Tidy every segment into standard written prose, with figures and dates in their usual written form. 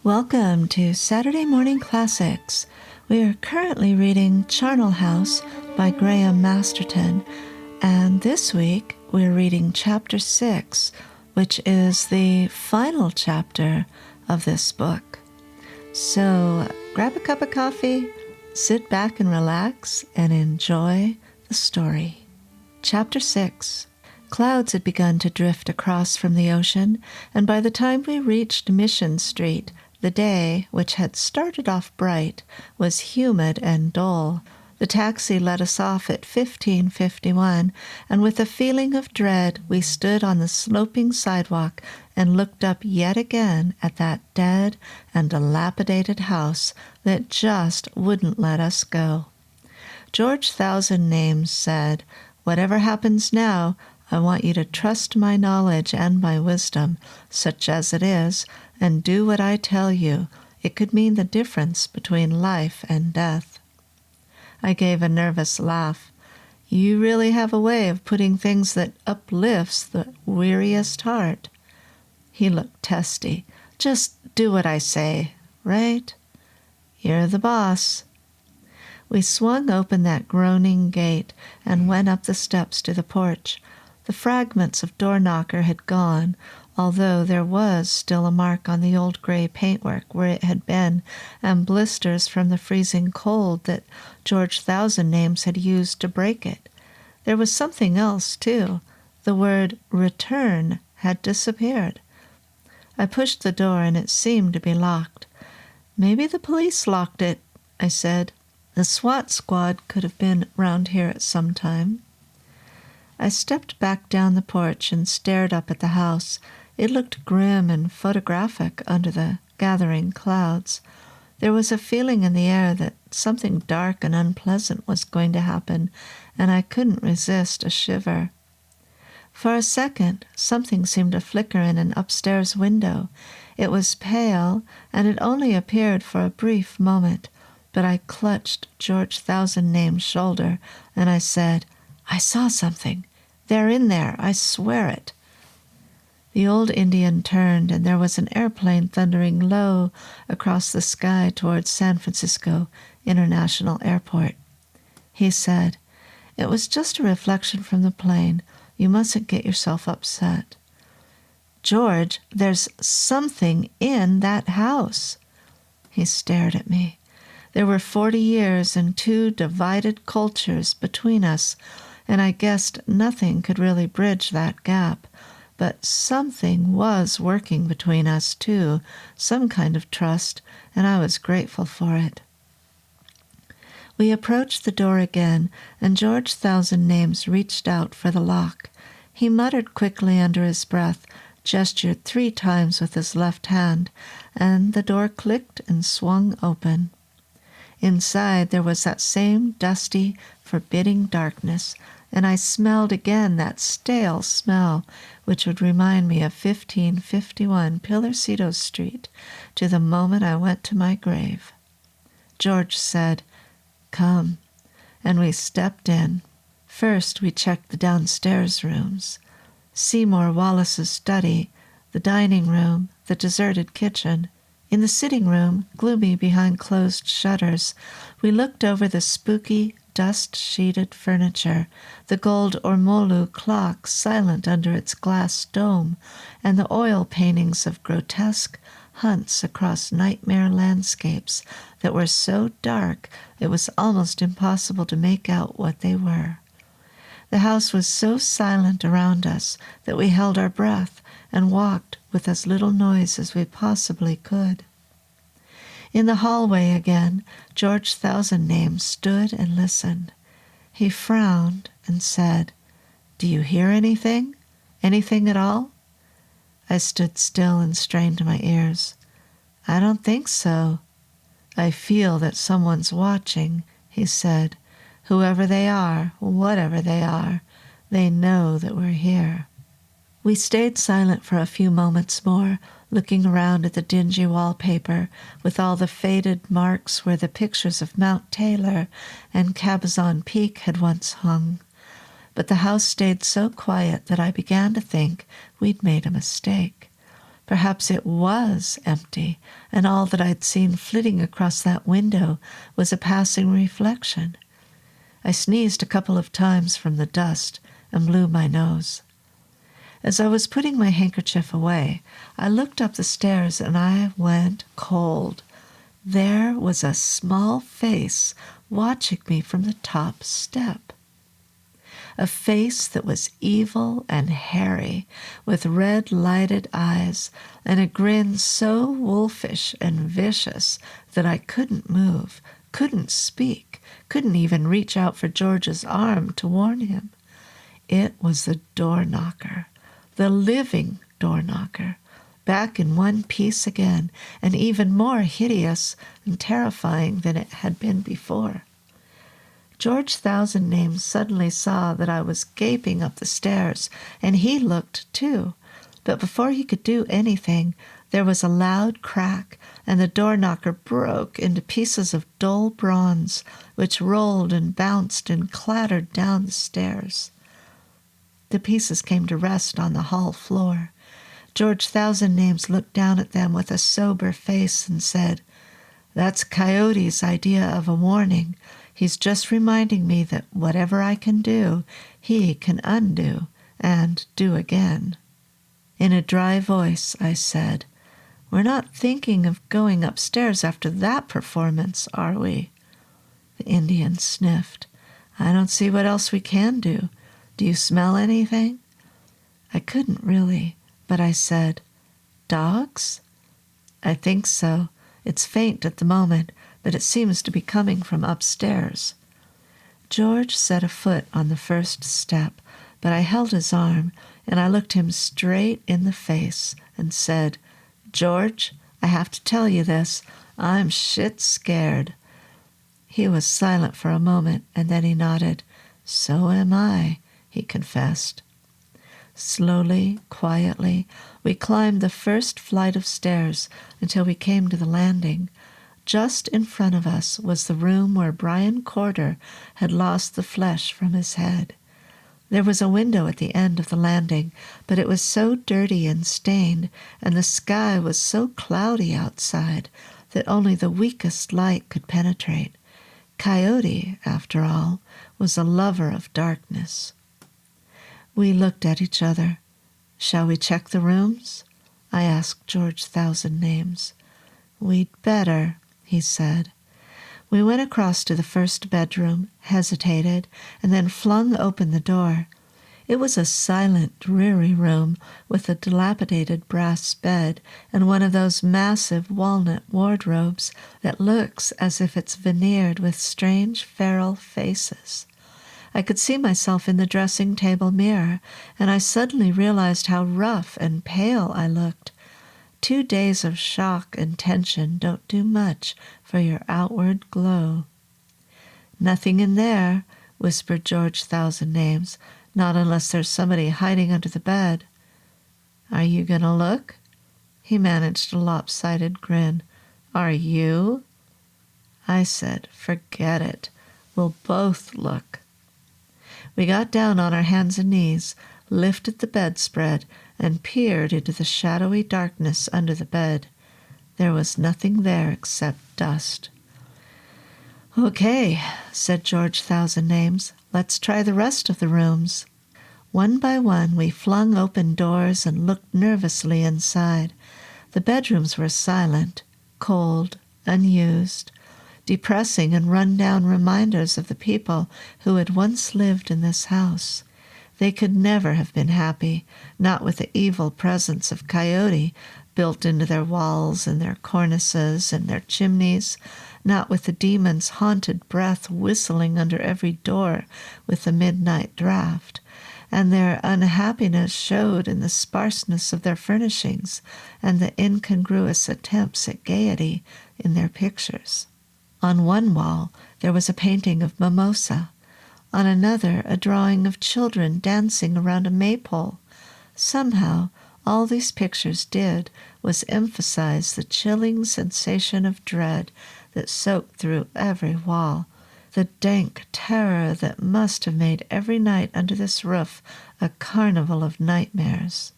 Welcome to Saturday Morning Classics. We are currently reading Charnel House by Graham Masterton, and this week we're reading Chapter 6, which is the final chapter of this book. So grab a cup of coffee, sit back and relax, and enjoy the story. Chapter 6. Clouds had begun to drift across from the ocean, and by the time we reached Mission Street, the day, which had started off bright, was humid and dull. The taxi let us off at 15:51, and with a feeling of dread we stood on the sloping sidewalk and looked up yet again at that dead and dilapidated house that just wouldn't let us go. George Thousand Names said, "Whatever happens now, I want you to trust my knowledge and my wisdom, such as it is, and do what I tell you. It could mean the difference between life and death." I gave a nervous laugh. "You really have a way of putting things that uplifts the weariest heart." He looked testy. "Just do what I say, right? You're the boss." We swung open that groaning gate and went up the steps to the porch. The fragments of door knocker had gone, although there was still a mark on the old gray paintwork where it had been, and blisters from the freezing cold that George Thousand Names had used to break it. There was something else, too. The word return had disappeared. I pushed the door, and it seemed to be locked. "Maybe the police locked it," I said. "The SWAT squad could have been round here at some time." I stepped back down the porch and stared up at the house. It looked grim and photographic under the gathering clouds. There was a feeling in the air that something dark and unpleasant was going to happen, and I couldn't resist a shiver. For a second, something seemed to flicker in an upstairs window. It was pale, and it only appeared for a brief moment, but I clutched George Thousand Names' shoulder, and I said, "I saw something. They're in there, I swear it." The old Indian turned, and there was an airplane thundering low across the sky towards San Francisco International Airport. He said, "It was just a reflection from the plane. You mustn't get yourself upset." "George, there's something in that house." He stared at me. There were 40 years and 2 divided cultures between us, and I guessed nothing could really bridge that gap. But something was working between us, too, some kind of trust, and I was grateful for it. We approached the door again, and George Thousand Names reached out for the lock. He muttered quickly under his breath, gestured 3 times with his left hand, and the door clicked and swung open. Inside there was that same dusty, forbidding darkness, and I smelled again that stale smell which would remind me of 1551 Pilarcitos Street to the moment I went to my grave. George said, "Come," and we stepped in. First we checked the downstairs rooms. Seymour Wallace's study, the dining room, the deserted kitchen. In the sitting room, gloomy behind closed shutters, we looked over the spooky, dust-sheeted furniture, the gold ormolu clock silent under its glass dome, and the oil paintings of grotesque hunts across nightmare landscapes that were so dark it was almost impossible to make out what they were. The house was so silent around us that we held our breath and walked with as little noise as we possibly could. In the hallway again, George Thousand Names stood and listened. He frowned and said, "Do you hear anything? Anything at all?" I stood still and strained my ears. "I don't think so." "I feel that someone's watching," he said. "Whoever they are, whatever they are, they know that we're here." We stayed silent for a few moments more, looking around at the dingy wallpaper with all the faded marks where the pictures of Mount Taylor and Cabazon Peak had once hung. But the house stayed so quiet that I began to think we'd made a mistake. Perhaps it was empty, and all that I'd seen flitting across that window was a passing reflection. I sneezed a couple of times from the dust and blew my nose. As I was putting my handkerchief away, I looked up the stairs and I went cold. There was a small face watching me from the top step. A face that was evil and hairy, with red lighted eyes and a grin so wolfish and vicious that I couldn't move, couldn't speak, couldn't even reach out for George's arm to warn him. It was the door knocker, the living door knocker, back in one piece again, and even more hideous and terrifying than it had been before. George Thousand Names suddenly saw that I was gaping up the stairs, and he looked too. But before he could do anything, there was a loud crack, and the door knocker broke into pieces of dull bronze, which rolled and bounced and clattered down the stairs. The pieces came to rest on the hall floor. George Thousand Names looked down at them with a sober face and said, "That's Coyote's idea of a warning. He's just reminding me that whatever I can do, he can undo and do again." In a dry voice, I said, "We're not thinking of going upstairs after that performance, are we?" The Indian sniffed. "I don't see what else we can do. Do you smell anything?" I couldn't really, but I said, "Dogs?" "I think so. It's faint at the moment, but it seems to be coming from upstairs." George set a foot on the first step, but I held his arm, and I looked him straight in the face and said, "George, I have to tell you this. I'm shit scared." He was silent for a moment, and then he nodded. "So am I," he confessed. Slowly, quietly, we climbed the first flight of stairs until we came to the landing. Just in front of us was the room where Brian Corder had lost the flesh from his head. There was a window at the end of the landing, but it was so dirty and stained, and the sky was so cloudy outside that only the weakest light could penetrate. Coyote, after all, was a lover of darkness. We looked at each other. "Shall we check the rooms?" I asked George Thousand Names. "We'd better," he said. We went across to the first bedroom, hesitated, and then flung open the door. It was a silent, dreary room with a dilapidated brass bed and one of those massive walnut wardrobes that looks as if it's veneered with strange feral faces. I could see myself in the dressing-table mirror, and I suddenly realized how rough and pale I looked. 2 days of shock and tension don't do much for your outward glow. "Nothing in there," whispered George Thousand Names, "not unless there's somebody hiding under the bed." "Are you going to look?" He managed a lopsided grin. "Are you?" I said, "Forget it. We'll both look." We got down on our hands and knees, lifted the bedspread, and peered into the shadowy darkness under the bed. There was nothing there except dust. "Okay," said George Thousand Names, "let's try the rest of the rooms." One by one we flung open doors and looked nervously inside. The bedrooms were silent, cold, unused, depressing and run-down reminders of the people who had once lived in this house. They could never have been happy, not with the evil presence of Coyote built into their walls and their cornices and their chimneys, not with the demon's haunted breath whistling under every door with the midnight draft. And their unhappiness showed in the sparseness of their furnishings and the incongruous attempts at gaiety in their pictures. On one wall there was a painting of Mimosa, on another a drawing of children dancing around a maypole. Somehow all these pictures did was emphasize the chilling sensation of dread that soaked through every wall, the dank terror that must have made every night under this roof a carnival of nightmares.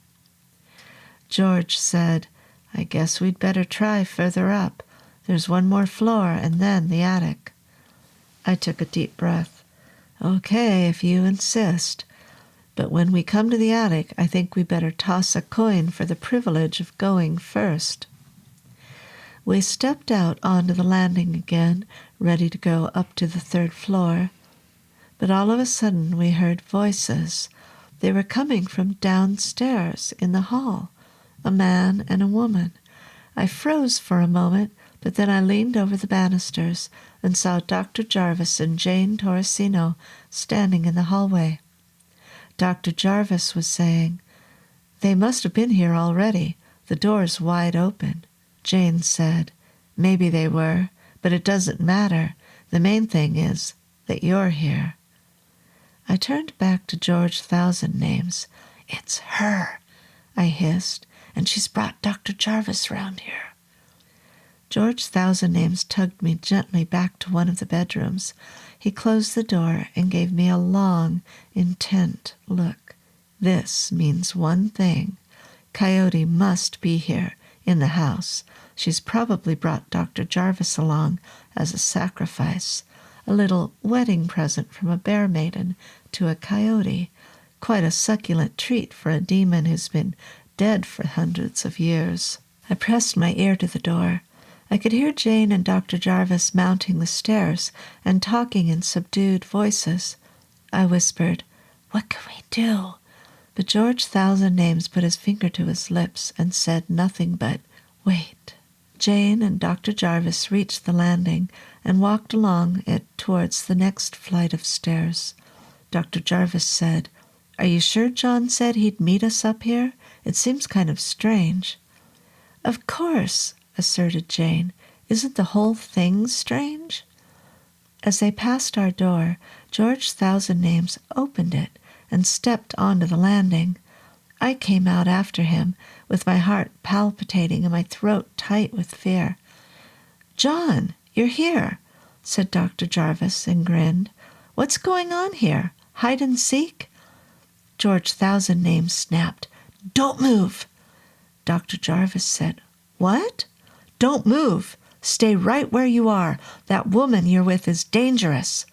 George said, "I guess we'd better try further up. There's one more floor and then the attic." I took a deep breath. "Okay, if you insist. But when we come to the attic, I think we better toss a coin for the privilege of going first." We stepped out onto the landing again, ready to go up to the 3rd floor. But all of a sudden we heard voices. They were coming from downstairs in the hall, a man and a woman. I froze for a moment, but then I leaned over the banisters and saw Dr. Jarvis and Jane Torresino standing in the hallway. Dr. Jarvis was saying, "They must have been here already. The door's wide open." Jane said, "Maybe they were, but it doesn't matter. The main thing is that you're here." I turned back to George Thousand-Names. "It's her," I hissed, "and she's brought Dr. Jarvis round here." George Thousand-Names tugged me gently back to one of the bedrooms. He closed the door and gave me a long, intent look. "This means one thing. Coyote must be here, in the house. She's probably brought Dr. Jarvis along as a sacrifice, a little wedding present from a bear maiden to a coyote. Quite a succulent treat for a demon who's been dead for hundreds of years." I pressed my ear to the door. I could hear Jane and Dr. Jarvis mounting the stairs and talking in subdued voices. I whispered, "What can we do?" But George Thousand-Names put his finger to his lips and said nothing but, "Wait." Jane and Dr. Jarvis reached the landing and walked along it towards the next flight of stairs. Dr. Jarvis said, "Are you sure John said he'd meet us up here? It seems kind of strange." "Of course," asserted Jane. "Isn't the whole thing strange?" As they passed our door, George Thousand-Names opened it and stepped onto the landing. I came out after him, with my heart palpitating and my throat tight with fear. "John, you're here," said Dr. Jarvis and grinned. "What's going on here? Hide and seek?" George Thousand-Names snapped, "Don't move." Dr. Jarvis said, "What?" "Don't move. Stay right where you are. That woman you're with is dangerous."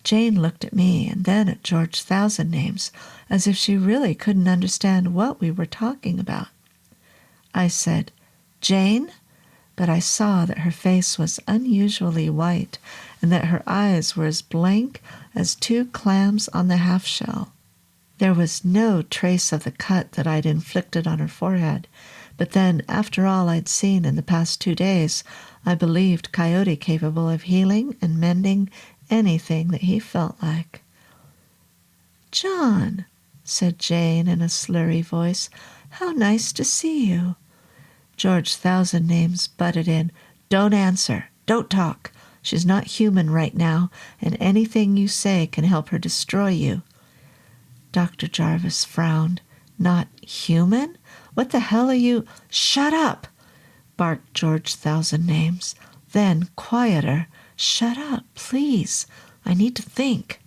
Jane looked at me and then at George Thousand-Names as if she really couldn't understand what we were talking about. I said, "Jane?" But I saw that her face was unusually white and that her eyes were as blank as 2 clams on the half-shell. There was no trace of the cut that I'd inflicted on her forehead, but then, after all I'd seen in the past 2 days, I believed Coyote capable of healing and mending anything that he felt like. "John," said Jane in a slurry voice, "how nice to see you." George Thousand-Names butted in, "Don't answer. Don't talk. She's not human right now, and anything you say can help her destroy you." Dr. Jarvis frowned. "Not human? What the hell are you—" "Shut up!" barked George Thousand-Names. Then, quieter, "Shut up, please. I need to think."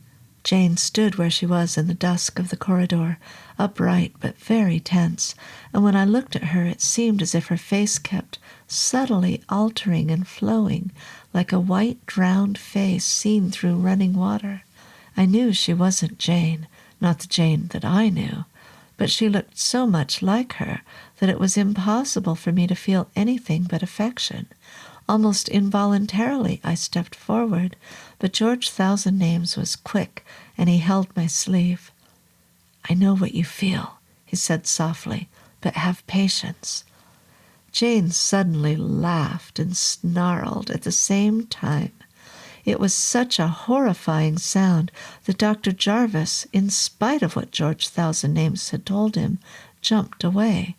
Jane stood where she was in the dusk of the corridor, upright but very tense, and when I looked at her it seemed as if her face kept subtly altering and flowing, like a white drowned face seen through running water. I knew she wasn't Jane, not the Jane that I knew, but she looked so much like her that it was impossible for me to feel anything but affection. Almost involuntarily I stepped forward, but George Thousand-Names was quick, and he held my sleeve. "I know what you feel," he said softly, "but have patience." Jane suddenly laughed and snarled at the same time. It was such a horrifying sound that Dr. Jarvis, in spite of what George Thousand-Names had told him, jumped away.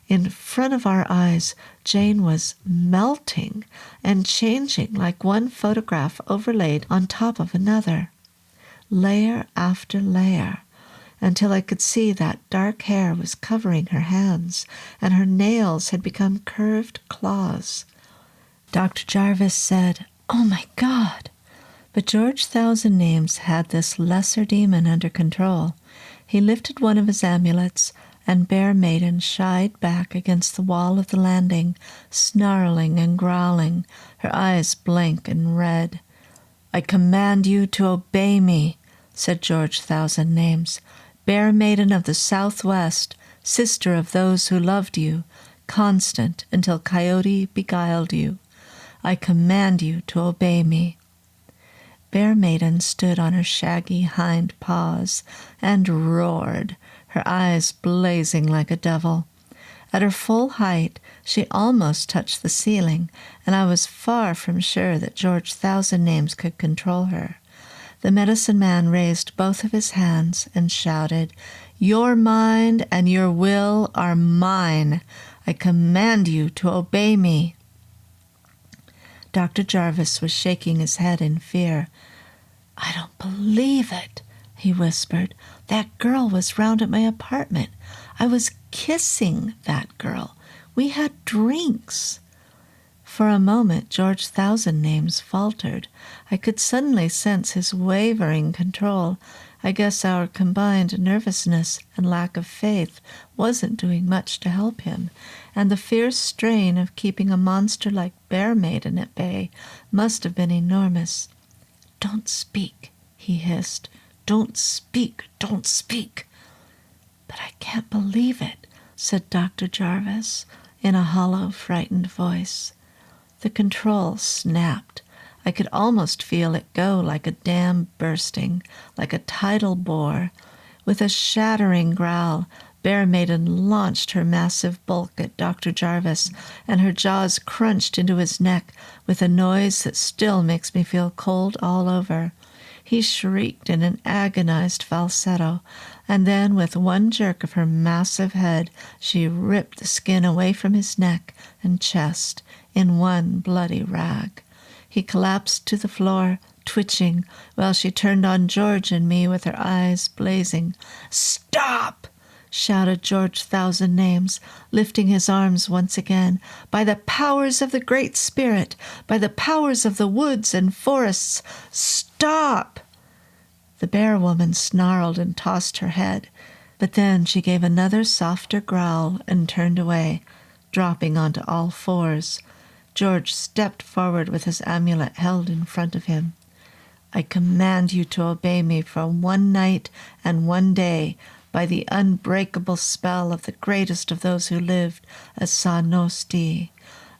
In front of our eyes, Jane was melting and changing like one photograph overlaid on top of another, layer after layer, until I could see that dark hair was covering her hands and her nails had become curved claws. Dr. Jarvis said, "Oh my God!" But George Thousand-Names had this lesser demon under control. He lifted one of his amulets and Bear Maiden shied back against the wall of the landing, snarling and growling, her eyes blank and red. "I command you to obey me," said George Thousand Names, "Bear Maiden of the Southwest, sister of those who loved you, constant until Coyote beguiled you. I command you to obey me." Bear Maiden stood on her shaggy hind paws and roared, her eyes blazing like a devil. At her full height, she almost touched the ceiling, and I was far from sure that George Thousand Names could control her. The medicine man raised both of his hands and shouted, "Your mind and your will are mine. I command you to obey me." Dr. Jarvis was shaking his head in fear. "I don't believe it," he whispered. "That girl was round at my apartment. I was kissing that girl. We had drinks." For a moment, George Thousand Names faltered. I could suddenly sense his wavering control. I guess our combined nervousness and lack of faith wasn't doing much to help him, and the fierce strain of keeping a monster like Bear Maiden at bay must have been enormous. "Don't speak," he hissed. "Don't speak, don't speak." "But I can't believe it," said Dr. Jarvis in a hollow, frightened voice. The control snapped. I could almost feel it go, like a dam bursting, like a tidal bore. With a shattering growl, Bear Maiden launched her massive bulk at Dr. Jarvis, and her jaws crunched into his neck with a noise that still makes me feel cold all over. He shrieked in an agonized falsetto, and then with one jerk of her massive head, she ripped the skin away from his neck and chest in one bloody rag. He collapsed to the floor, twitching, while she turned on George and me with her eyes blazing. "Stop!" shouted George Thousand Names, lifting his arms once again. "By the powers of the Great Spirit, by the powers of the woods and forests, stop!" The bear woman snarled and tossed her head, but then she gave another softer growl and turned away, dropping onto all fours. George stepped forward with his amulet held in front of him. "I command you to obey me for 1 night and 1 day, by the unbreakable spell of the greatest of those who lived, as Sa Nosti.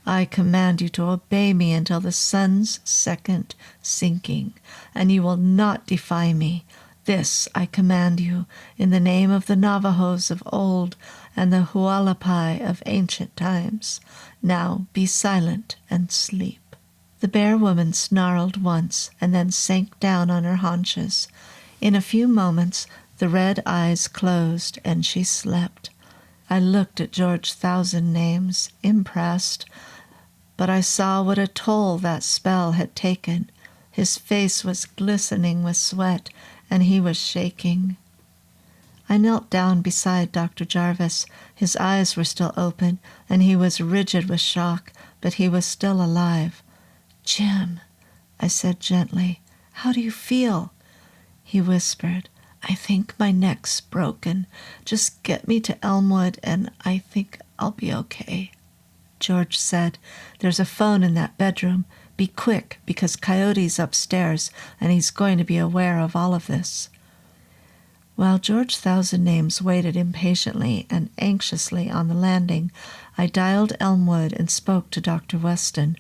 I command you to obey me until the sun's second sinking, and you will not defy me. This I command you, in the name of the Navajos of old and the Hualapai of ancient times. Now be silent and sleep." The bear woman snarled once and then sank down on her haunches. In a few moments, the red eyes closed and she slept. I looked at George Thousand Names, impressed, but I saw what a toll that spell had taken. His face was glistening with sweat, and he was shaking. I knelt down beside Dr. Jarvis. His eyes were still open, and he was rigid with shock, but he was still alive. "Jim," I said gently, "how do you feel?" He whispered, "I think my neck's broken. Just get me to Elmwood, and I think I'll be okay." George said, "There's a phone in that bedroom. Be quick, because Coyote's upstairs, and he's going to be aware of all of this." While George Thousand Names waited impatiently and anxiously on the landing, I dialed Elmwood and spoke to Dr. Weston.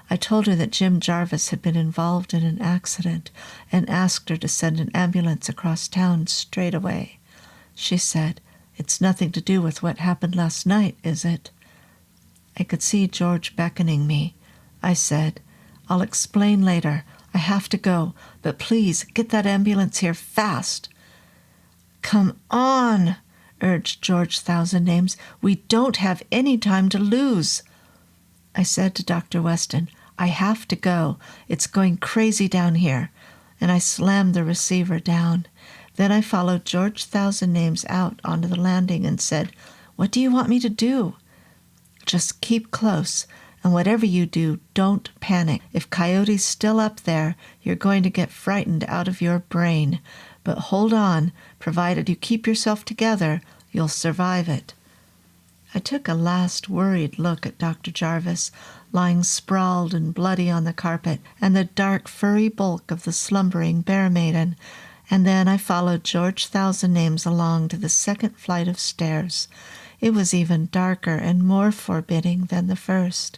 I told her that Jim Jarvis had been involved in an accident and asked her to send an ambulance across town straight away. She said, "It's nothing to do with what happened last night, is it?" I could see George beckoning me. I said, "I'll explain later. I have to go, but please get that ambulance here fast." "Come on," urged George Thousand Names. "We don't have any time to lose." I said to Dr. Weston, "I have to go. It's going crazy down here." And I slammed the receiver down. Then I followed George Thousand Names out onto the landing and said, "What do you want me to do?" "Just keep close, and whatever you do, don't panic. If Coyote's still up there, you're going to get frightened out of your brain. But hold on, provided you keep yourself together, You'll survive it." I took a last worried look at Dr. Jarvis, lying sprawled and bloody on the carpet, and the dark furry bulk of the slumbering bear maiden, and then I followed George Thousand-Names along to the second flight of stairs. It was even darker and more forbidding than the first.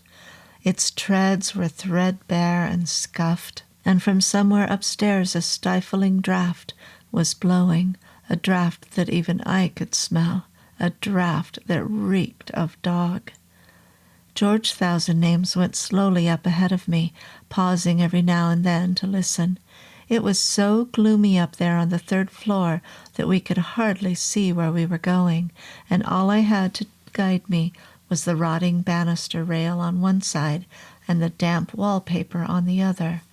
Its treads were threadbare and scuffed, and from somewhere upstairs a stifling draught was blowing, a draught that even I could smell, a draught that reeked of dog. George Thousand-Names went slowly up ahead of me, pausing every now and then to listen. It was so gloomy up there on the third floor that we could hardly see where we were going, and all I had to guide me was the rotting banister rail on one side and the damp wallpaper on the other.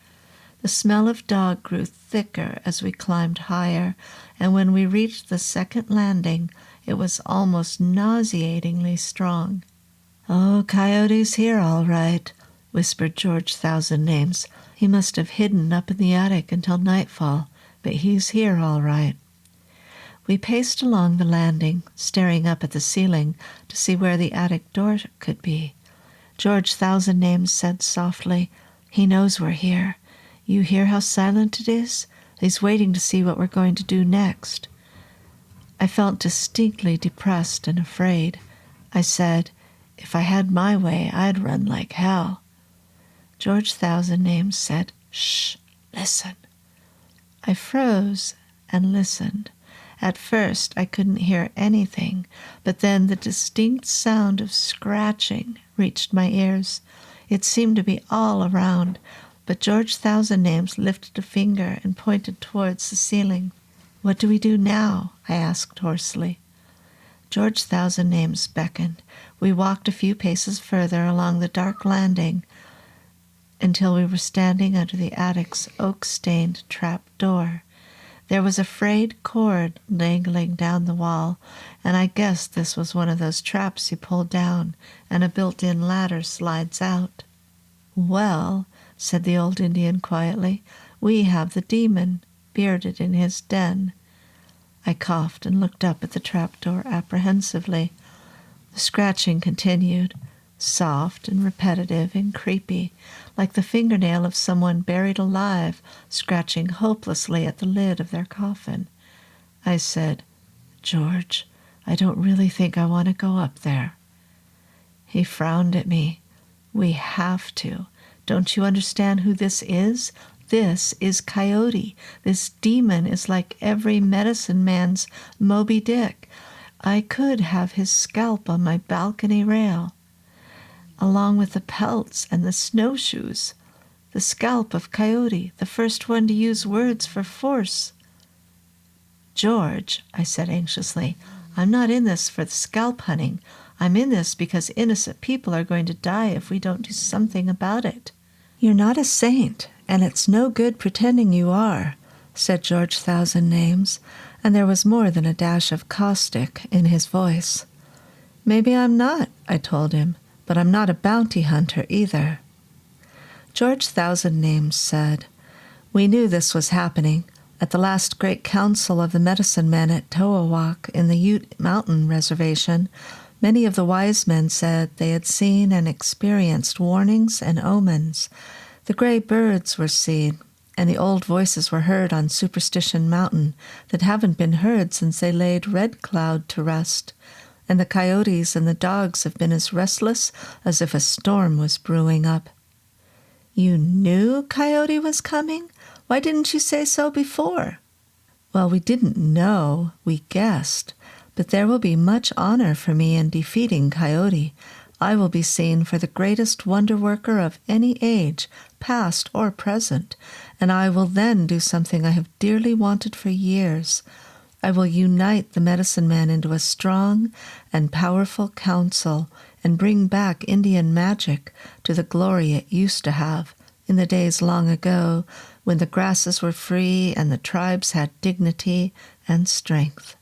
The smell of dog grew thicker as we climbed higher, and when we reached the second landing, it was almost nauseatingly strong. "Oh, Coyote's here all right," whispered George Thousand-Names. "He must have hidden up in the attic until nightfall, but he's here all right." We paced along the landing, staring up at the ceiling to see where the attic door could be. George Thousand-Names said softly, "He knows we're here. You hear how silent it is? He's waiting to see what we're going to do next." I felt distinctly depressed and afraid. I said, "If I had my way, I'd run like hell." George Thousand-Names said, "Shh, listen." I froze and listened. At first I couldn't hear anything, but then the distinct sound of scratching reached my ears. It seemed to be all around, but George Thousand-Names lifted a finger and pointed towards the ceiling. "What do we do now?" I asked hoarsely. George Thousand-Names beckoned. We walked a few paces further along the dark landing until we were standing under the attic's oak-stained trap door. There was a frayed cord dangling down the wall, and I guessed this was one of those traps you pull down and a built-in ladder slides out. "Well," said the old Indian quietly, "we have the demon bearded in his den." I coughed and looked up at the trapdoor apprehensively. The scratching continued, soft and repetitive and creepy, like the fingernail of someone buried alive scratching hopelessly at the lid of their coffin. I said, "George, I don't really think I want to go up there." He frowned at me. "We have to. Don't you understand who this is? This is Coyote. This demon is like every medicine man's Moby Dick. I could have his scalp on my balcony rail, along with the pelts and the snowshoes. The scalp of Coyote, the first one to use words for force." "George," I said anxiously, "I'm not in this for the scalp hunting. I'm in this because innocent people are going to die if we don't do something about it." "You're not a saint, and it's no good pretending you are," said George Thousand-Names, and there was more than a dash of caustic in his voice. "Maybe I'm not," I told him, "but I'm not a bounty hunter either." George Thousand-Names said, "We knew this was happening. At the last great council of the medicine men at Towawak in the Ute Mountain Reservation, many of the wise men said they had seen and experienced warnings and omens. The gray birds were seen, and the old voices were heard on Superstition Mountain that haven't been heard since they laid Red Cloud to rest, and the coyotes and the dogs have been as restless as if a storm was brewing up." "You knew Coyote was coming? Why didn't you say so before?" "Well, we didn't know, we guessed. But there will be much honor for me in defeating Coyote. I will be seen for the greatest wonder-worker of any age, past or present, and I will then do something I have dearly wanted for years. I will unite the medicine men into a strong and powerful council and bring back Indian magic to the glory it used to have in the days long ago when the grasses were free and the tribes had dignity and strength.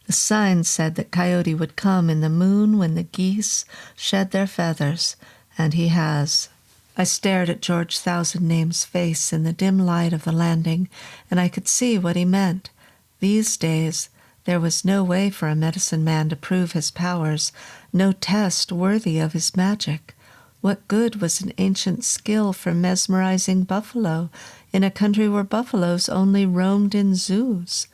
The signs said that Coyote would come in the moon when the geese shed their feathers, and he has." I stared at George Thousand-Names' face in the dim light of the landing, and I could see what he meant. These days, There was no way for a medicine man to prove his powers, no test worthy of his magic. What good was an ancient skill for mesmerizing buffalo in a country where buffaloes only roamed in zoos?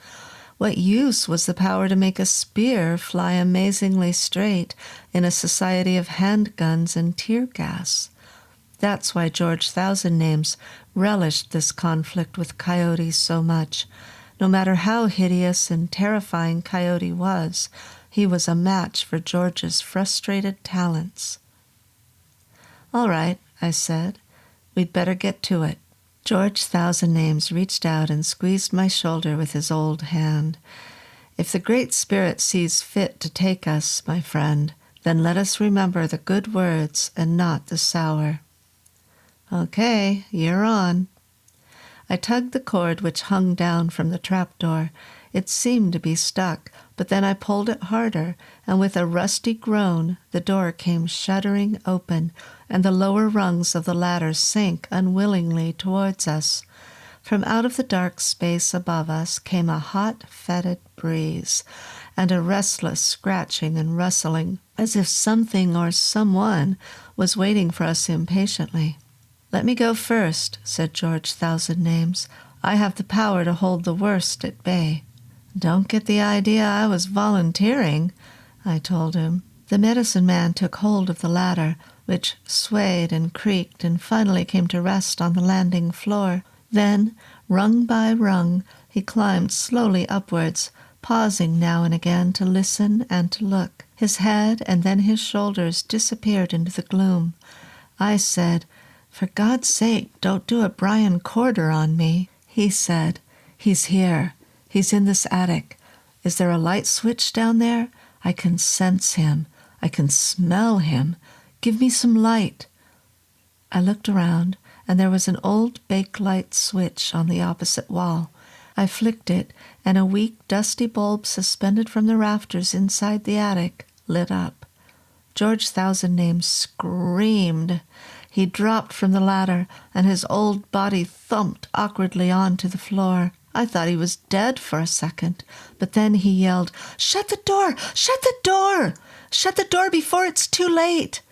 What use was the power to make a spear fly amazingly straight in a society of handguns and tear gas? That's why George Thousand-Names relished this conflict with Coyote so much. No matter how hideous and terrifying Coyote was, he was a match for George's frustrated talents. "All right," I said. "We'd better get to it." George Thousand-Names reached out and squeezed my shoulder with his old hand. "If the Great Spirit sees fit to take us, my friend, then let us remember the good words and not the sour." "Okay, you're on." I tugged the cord which hung down from the trapdoor. It seemed to be stuck, but then I pulled it harder, and with a rusty groan, the door came shuddering open, and the lower rungs of the ladder sank unwillingly towards us. From out of the dark space above us came a hot, fetid breeze, and a restless scratching and rustling, as if something or someone was waiting for us impatiently. "Let me go first," said George Thousand-Names. "I have the power to hold the worst at bay." "Don't get the idea I was volunteering," I told him. The medicine man took hold of the ladder, which swayed and creaked and finally came to rest on the landing floor. Then, rung by rung, he climbed slowly upwards, pausing now and again to listen and to look. His head and then his shoulders disappeared into the gloom. I said, "For God's sake, don't do a Brian Corder on me." He said, "He's here. He's in this attic. Is there a light switch down there? I can sense him. I can smell him. Give me some light." I looked around, and there was an old Bakelite switch on the opposite wall. I flicked it, and a weak, dusty bulb suspended from the rafters inside the attic lit up. George Thousand-Names screamed. He dropped from the ladder, and his old body thumped awkwardly onto the floor. I thought he was dead for a second, but then he yelled, "Shut the door! Shut the door! Shut the door before it's too late!"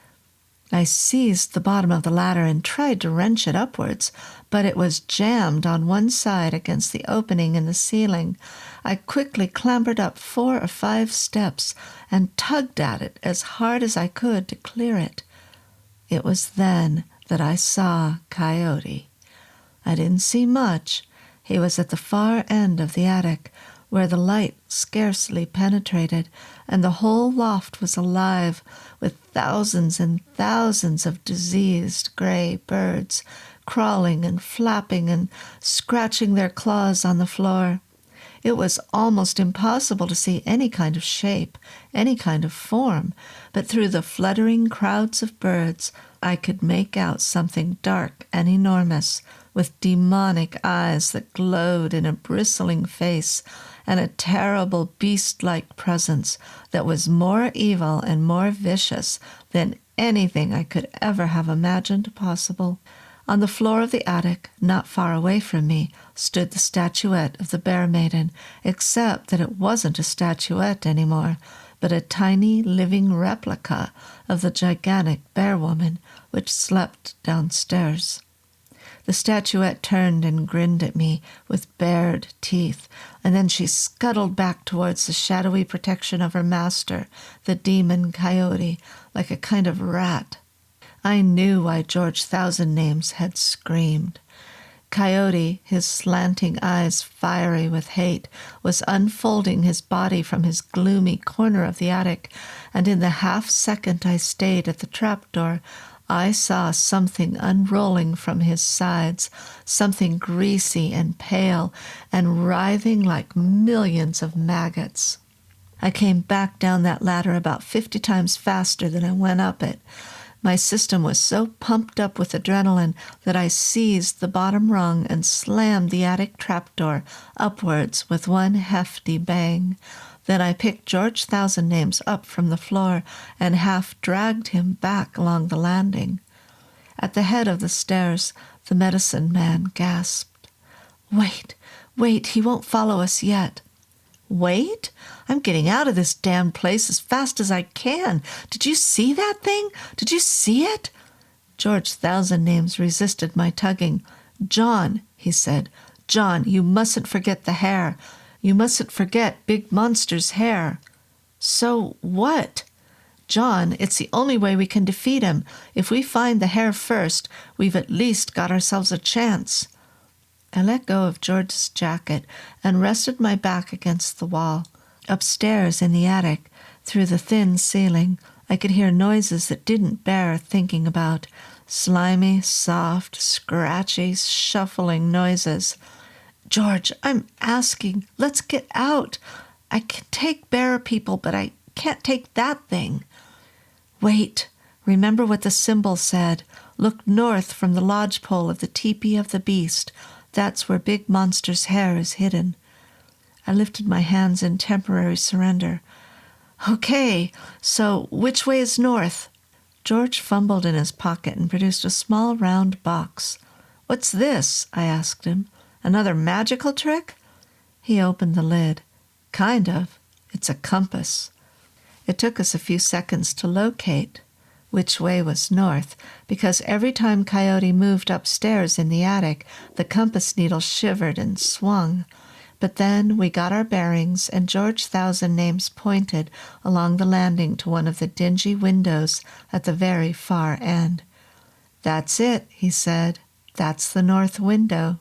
I seized the bottom of the ladder and tried to wrench it upwards, but it was jammed on one side against the opening in the ceiling. I quickly clambered up 4 or 5 steps and tugged at it as hard as I could to clear it. It was then that I saw Coyote. I didn't see much. He was at the far end of the attic, where the light scarcely penetrated, and the whole loft was alive with thousands and thousands of diseased gray birds, crawling and flapping and scratching their claws on the floor. It was almost impossible to see any kind of shape, any kind of form, but through the fluttering crowds of birds I could make out something dark and enormous, with demonic eyes that glowed in a bristling face, and a terrible beast-like presence that was more evil and more vicious than anything I could ever have imagined possible. On the floor of the attic, not far away from me, stood the statuette of the Bear Maiden, except that it wasn't a statuette anymore, but a tiny living replica of the gigantic bear woman which slept downstairs. The statuette turned and grinned at me with bared teeth, and then she scuttled back towards the shadowy protection of her master, the demon Coyote, like a kind of rat. I knew why George Thousand-Names had screamed. Coyote, his slanting eyes fiery with hate, was unfolding his body from his gloomy corner of the attic, and in the half-second I stayed at the trapdoor, I saw something unrolling from his sides, something greasy and pale and writhing like millions of maggots. I came back down that ladder about 50 times faster than I went up it. My system was so pumped up with adrenaline that I seized the bottom rung and slammed the attic trapdoor upwards with one hefty bang. Then I picked George Thousand-Names up from the floor and half dragged him back along the landing. At the head of the stairs, the medicine man gasped, "Wait, he won't follow us yet." Wait! I'm getting out of this damned place as fast as I can. Did you see that thing? Did you see it? George Thousand Names resisted my tugging. John, he said, John, you mustn't forget the hare. You mustn't forget Big Monster's hair. So what? John, it's the only way we can defeat him. If we find the hare first, we've at least got ourselves a chance. I let go of George's jacket and rested my back against the wall. Upstairs in the attic, through the thin ceiling, I could hear noises that didn't bear thinking about. Slimy, soft, scratchy, shuffling noises. George, I'm asking, let's get out. I can take bear people, but I can't take that thing. Wait, remember what the symbol said. Look north from the lodgepole of the teepee of the beast. That's where Big Monster's hair is hidden. I lifted my hands in temporary surrender. Okay, so which way is north? George fumbled in his pocket and produced a small round box. What's this? I asked him. Another magical trick? He opened the lid. Kind of. It's a compass. It took us a few seconds to locate which way was north, because every time Coyote moved upstairs in the attic, the compass needle shivered and swung. But then we got our bearings, and George Thousand Names pointed along the landing to one of the dingy windows at the very far end. That's it, he said. That's the north window.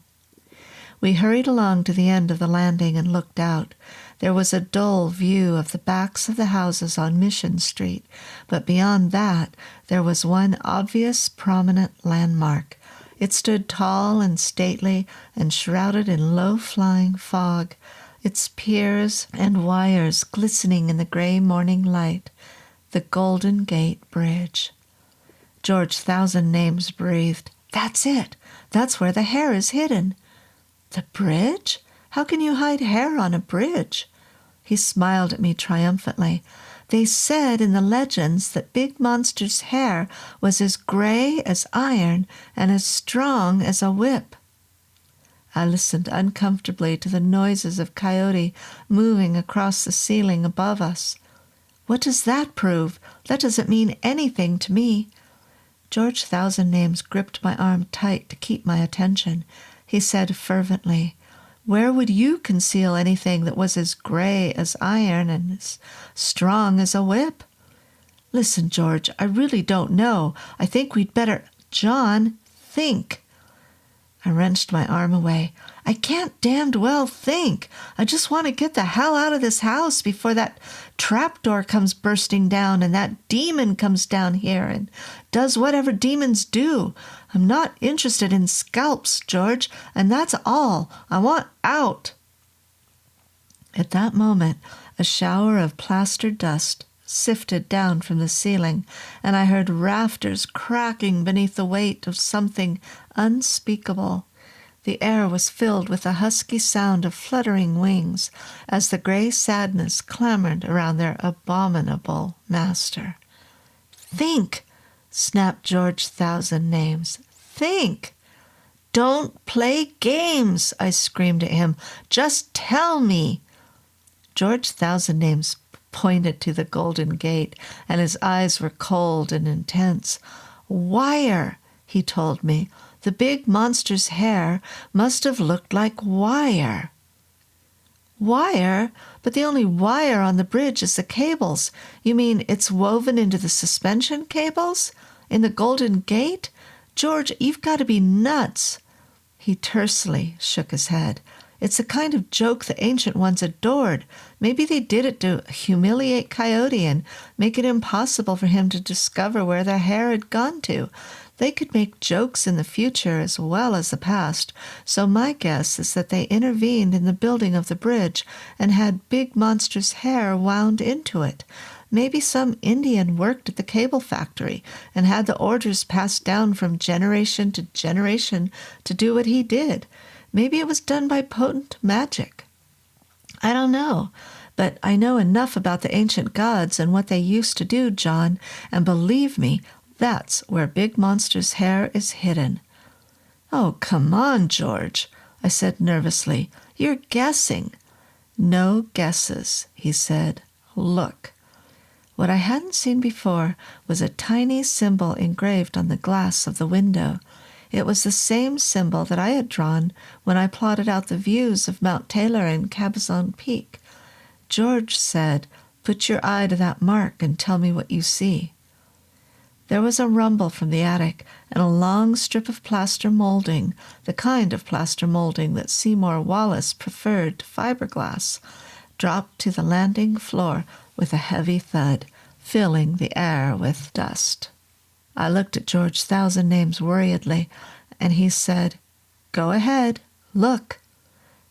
We hurried along to the end of the landing and looked out. There was a dull view of the backs of the houses on Mission Street, but beyond that there was one obvious, prominent landmark. It stood tall and stately and shrouded in low-flying fog, its piers and wires glistening in the gray morning light, the Golden Gate Bridge. George Thousand Names breathed. That's it. That's where the hare is hidden. The bridge? How can you hide hair on a bridge? He smiled at me triumphantly. They said in the legends that Big Monster's hair was as gray as iron and as strong as a whip. I listened uncomfortably to the noises of Coyote moving across the ceiling above us. What does that prove? That doesn't mean anything to me. George Thousand Names gripped my arm tight to keep my attention. He said fervently, where would you conceal anything that was as gray as iron and as strong as a whip? Listen, George, I really don't know. I think we'd better... John, think. I wrenched my arm away. I can't damned well think. I just want to get the hell out of this house before that trapdoor comes bursting down and that demon comes down here and does whatever demons do. I'm not interested in scalps, George, and that's all. I want out. At that moment, a shower of plastered dust sifted down from the ceiling, and I heard rafters cracking beneath the weight of something unspeakable. The air was filled with the husky sound of fluttering wings as the gray sadness clamored around their abominable master. Think, snapped George Thousand Names. Think! Don't play games, I screamed at him. Just tell me. George Thousand Names pointed to the Golden Gate, and his eyes were cold and intense. Wire, he told me. The Big Monster's hair must have looked like wire. Wire? But the only wire on the bridge is the cables. You mean it's woven into the suspension cables? In the Golden Gate? George, you've got to be nuts. He tersely shook his head. It's the kind of joke the ancient ones adored. Maybe they did it to humiliate Coyote and make it impossible for him to discover where their hair had gone to. They could make jokes in the future as well as the past, so my guess is that they intervened in the building of the bridge and had Big Monster's hair wound into it. Maybe some Indian worked at the cable factory and had the orders passed down from generation to generation to do what he did. Maybe it was done by potent magic. I don't know, but I know enough about the ancient gods and what they used to do, John, and believe me, that's where Big Monster's hair is hidden. Oh, come on, George, I said nervously. You're guessing. "No guesses," he said. "Look." What I hadn't seen before was a tiny symbol engraved on the glass of the window. It was the same symbol that I had drawn when I plotted out the views of Mount Taylor and Cabazon Peak. George said, "Put your eye to that mark and tell me what you see." There was a rumble from the attic, and a long strip of plaster molding, the kind of plaster molding that Seymour Wallace preferred to fiberglass, dropped to the landing floor with a heavy thud, filling the air with dust. I looked at George Thousand Names worriedly, and he said, "Go ahead, look."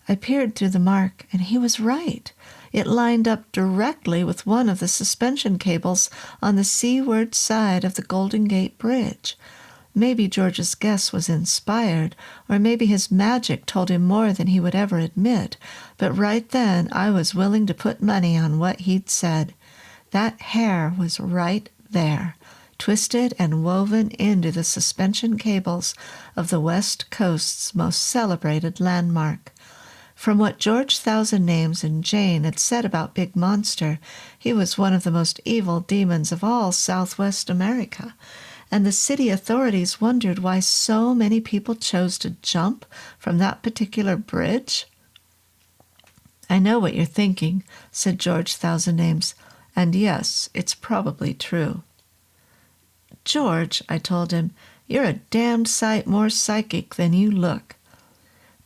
I peered through the mark, and he was right. It lined up directly with one of the suspension cables on the seaward side of the Golden Gate Bridge. Maybe George's guess was inspired, or maybe his magic told him more than he would ever admit, but right then I was willing to put money on what he'd said. That hair was right there, twisted and woven into the suspension cables of the West Coast's most celebrated landmark. From what George Thousand Names and Jane had said about Big Monster, he was one of the most evil demons of all Southwest America, and the city authorities wondered why so many people chose to jump from that particular bridge. "I know what you're thinking," said George Thousand Names, "and yes, it's probably true." "George," I told him, "you're a damned sight more psychic than you look."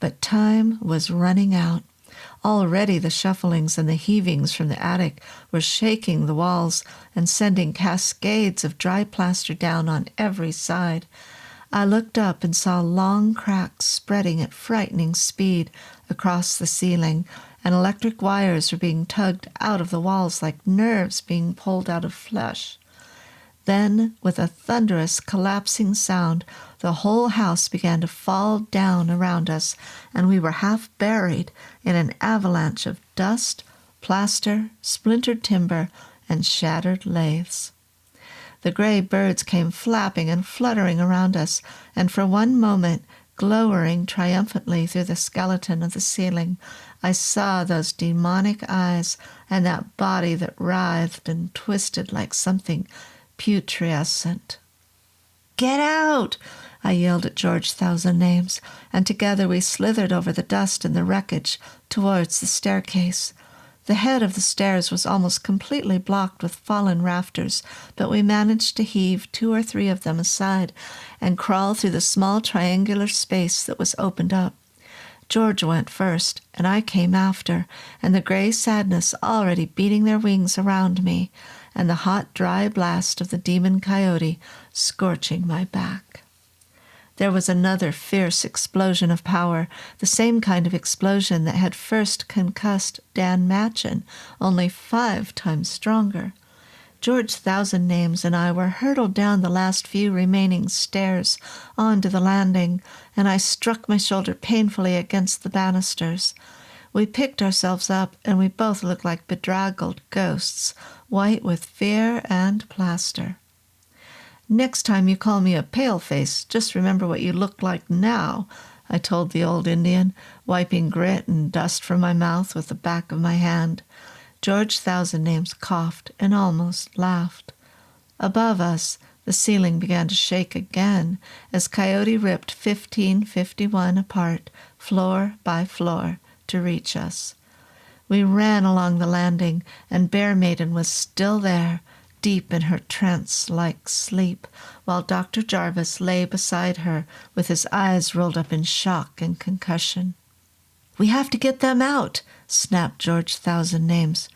But time was running out. Already the shufflings and the heavings from the attic were shaking the walls and sending cascades of dry plaster down on every side. I looked up and saw long cracks spreading at frightening speed across the ceiling, and electric wires were being tugged out of the walls like nerves being pulled out of flesh. Then, with a thunderous, collapsing sound, the whole house began to fall down around us, and we were half buried in an avalanche of dust, plaster, splintered timber, and shattered lathes. The gray birds came flapping and fluttering around us, and for one moment, glowering triumphantly through the skeleton of the ceiling, I saw those demonic eyes and that body that writhed and twisted like something putrescent. "Get out!" I yelled at George Thousand Names, and together we slithered over the dust and the wreckage towards the staircase. The head of the stairs was almost completely blocked with fallen rafters, but we managed to heave 2 or 3 of them aside and crawl through the small triangular space that was opened up. George went first, and I came after, and the gray sadness already beating their wings around me, and the hot, dry blast of the demon coyote scorching my back. There was another fierce explosion of power, the same kind of explosion that had first concussed Dan Matchin, only 5 times stronger. George Thousand Names and I were hurtled down the last few remaining stairs onto the landing, and I struck my shoulder painfully against the banisters. We picked ourselves up, and we both looked like bedraggled ghosts, white with fear and plaster. "Next time you call me a paleface, just remember what you look like now," I told the old Indian, wiping grit and dust from my mouth with the back of my hand. George Thousand Names coughed and almost laughed. Above us, the ceiling began to shake again as Coyote ripped 1551 apart, floor by floor, to reach us. We ran along the landing, and Bear Maiden was still there, deep in her trance-like sleep, while Dr. Jarvis lay beside her with his eyes rolled up in shock and concussion. "We have to get them out," snapped George Thousand Names.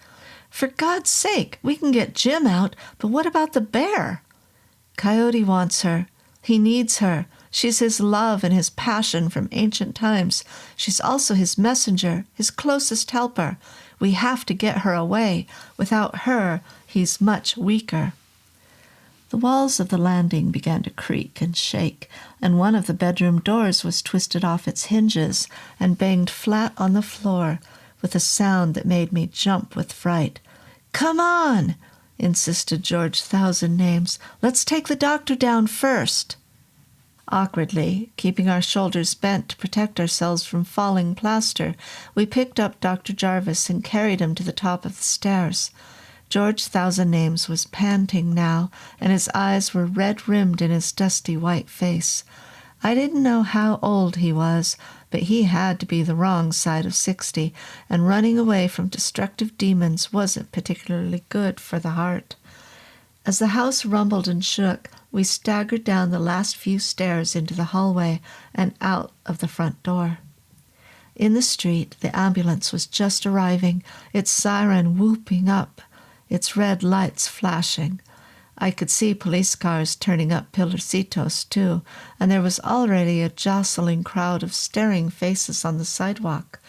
"For God's sake, we can get Jim out, but what about the bear?" "Coyote wants her. He needs her. She's his love and his passion from ancient times. She's also his messenger, his closest helper. We have to get her away. Without her, he's much weaker." The walls of the landing began to creak and shake, and one of the bedroom doors was twisted off its hinges and banged flat on the floor with a sound that made me jump with fright. "Come on!" insisted George Thousand Names. "Let's take the doctor down first." Awkwardly, keeping our shoulders bent to protect ourselves from falling plaster, we picked up Dr. Jarvis and carried him to the top of the stairs. George Thousand Names was panting now, and his eyes were red-rimmed in his dusty white face. I didn't know how old he was, but he had to be the wrong side of 60, and running away from destructive demons wasn't particularly good for the heart. As the house rumbled and shook, we staggered down the last few stairs into the hallway and out of the front door. In the street, the ambulance was just arriving, its siren whooping up, its red lights flashing. I could see police cars turning up Pilarcitos, too, and there was already a jostling crowd of staring faces on the sidewalk.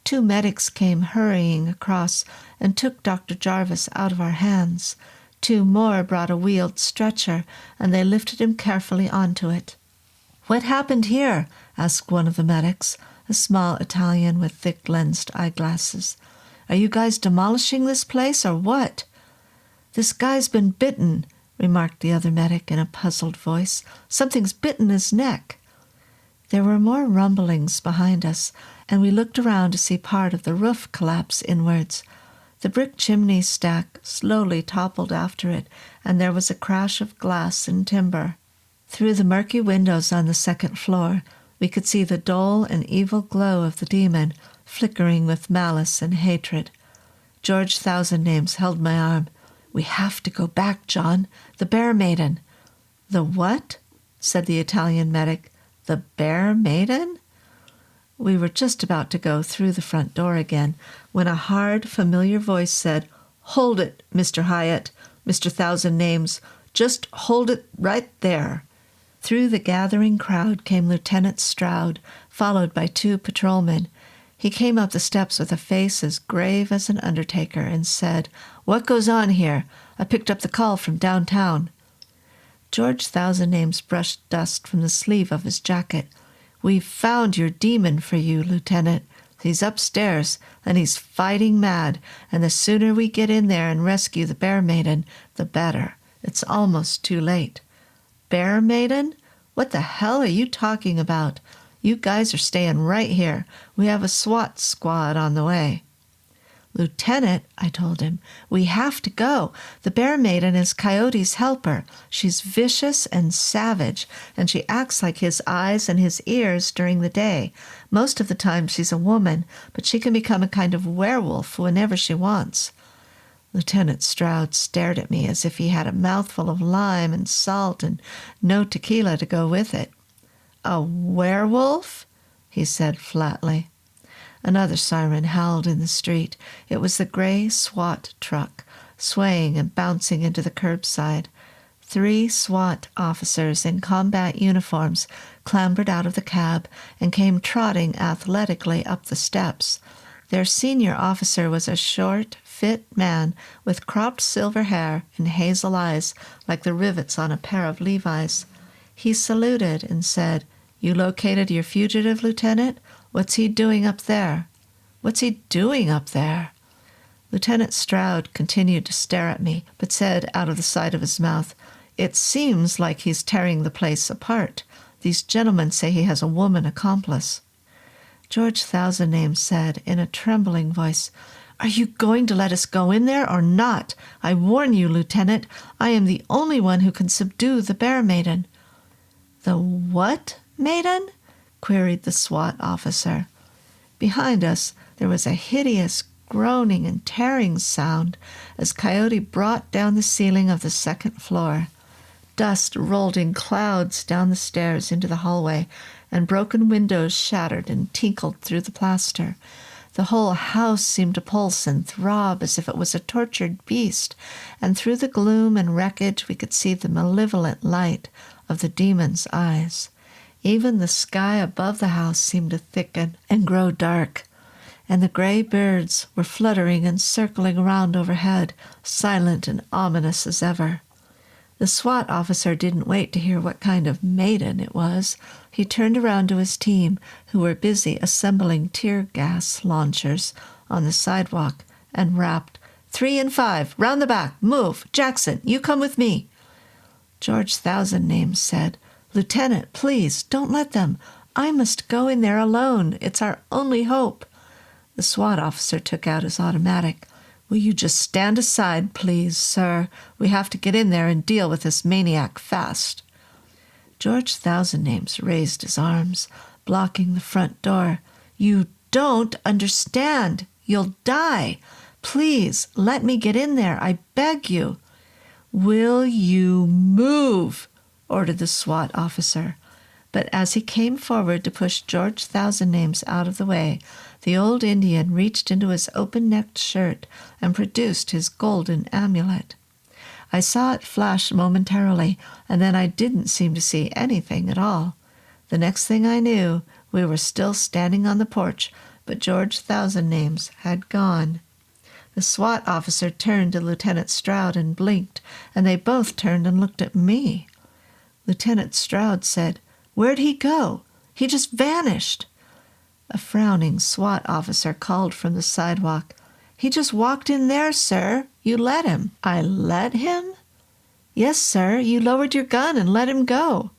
2 medics came hurrying across and took Dr. Jarvis out of our hands. 2 more brought a wheeled stretcher, and they lifted him carefully onto it. "What happened here?" asked one of the medics, a small Italian with thick-lensed eyeglasses. "Are you guys demolishing this place, or what?" "This guy's been bitten," remarked the other medic in a puzzled voice. "Something's bitten his neck." There were more rumblings behind us, and we looked around to see part of the roof collapse inwards. The brick chimney stack slowly toppled after it, and there was a crash of glass and timber. Through the murky windows on the second floor, we could see the dull and evil glow of the demon, flickering with malice and hatred. George Thousand Names held my arm. "We have to go back, John. The Bear Maiden." "The what?" said the Italian medic. "The Bear Maiden?" We were just about to go through the front door again when a hard, familiar voice said, "Hold it, Mr. Hyatt, Mr. Thousand Names. Just hold it right there." Through the gathering crowd came Lieutenant Stroud, followed by 2 patrolmen. He came up the steps with a face as grave as an undertaker and said, "What goes on here? I picked up the call from downtown." George Thousand Names brushed dust from the sleeve of his jacket. "We've found your demon for you, Lieutenant. He's upstairs, and he's fighting mad, and the sooner we get in there and rescue the Bear Maiden, the better. It's almost too late." "Bear Maiden? What the hell are you talking about? You guys are staying right here. We have a SWAT squad on the way." "Lieutenant," I told him, "we have to go. The Bear Maiden is Coyote's helper. She's vicious and savage, and she acts like his eyes and his ears during the day. Most of the time she's a woman, but she can become a kind of werewolf whenever she wants." Lieutenant Stroud stared at me as if he had a mouthful of lime and salt and no tequila to go with it. "A werewolf?" he said flatly. Another siren howled in the street. It was the gray SWAT truck, swaying and bouncing into the curbside. 3 SWAT officers in combat uniforms clambered out of the cab and came trotting athletically up the steps. Their senior officer was a short, fit man with cropped silver hair and hazel eyes like the rivets on a pair of Levi's. He saluted and said, "You located your fugitive, Lieutenant? What's he doing up there?" "What's he doing up there?" Lieutenant Stroud continued to stare at me, but said out of the side of his mouth, "It seems like he's tearing the place apart. These gentlemen say he has a woman accomplice." George Thousand Names said in a trembling voice, "Are you going to let us go in there or not? I warn you, Lieutenant, I am the only one who can subdue the Bear Maiden." "The what maiden?" queried the SWAT officer. Behind us, there was a hideous groaning and tearing sound as Coyote brought down the ceiling of the second floor. Dust rolled in clouds down the stairs into the hallway, and broken windows shattered and tinkled through the plaster. The whole house seemed to pulse and throb as if it was a tortured beast, and through the gloom and wreckage we could see the malevolent light of the demon's eyes. Even the sky above the house seemed to thicken and grow dark, and the gray birds were fluttering and circling around overhead, silent and ominous as ever. The SWAT officer didn't wait to hear what kind of maiden it was. He turned around to his team, who were busy assembling tear gas launchers on the sidewalk, and rapped, 3 and 5, round the back, move. Jackson, you come with me." George Thousand Names said, "Lieutenant, please, don't let them. I must go in there alone. It's our only hope." The SWAT officer took out his automatic. "Will you just stand aside, please, sir? We have to get in there and deal with this maniac fast." George Thousandnames raised his arms, blocking the front door. "You don't understand. You'll die. Please, let me get in there. I beg you." "Will you move?" ordered the SWAT officer. But as he came forward to push George Thousandnames out of the way, the old Indian reached into his open-necked shirt and produced his golden amulet. I saw it flash momentarily, and then I didn't seem to see anything at all. The next thing I knew, we were still standing on the porch, but George Thousandnames had gone. The SWAT officer turned to Lieutenant Stroud and blinked, and they both turned and looked at me. Lieutenant Stroud said, "Where'd he go? He just vanished." A frowning SWAT officer called from the sidewalk, "He just walked in there, sir. You let him." "I let him?" "Yes, sir. You lowered your gun and let him go."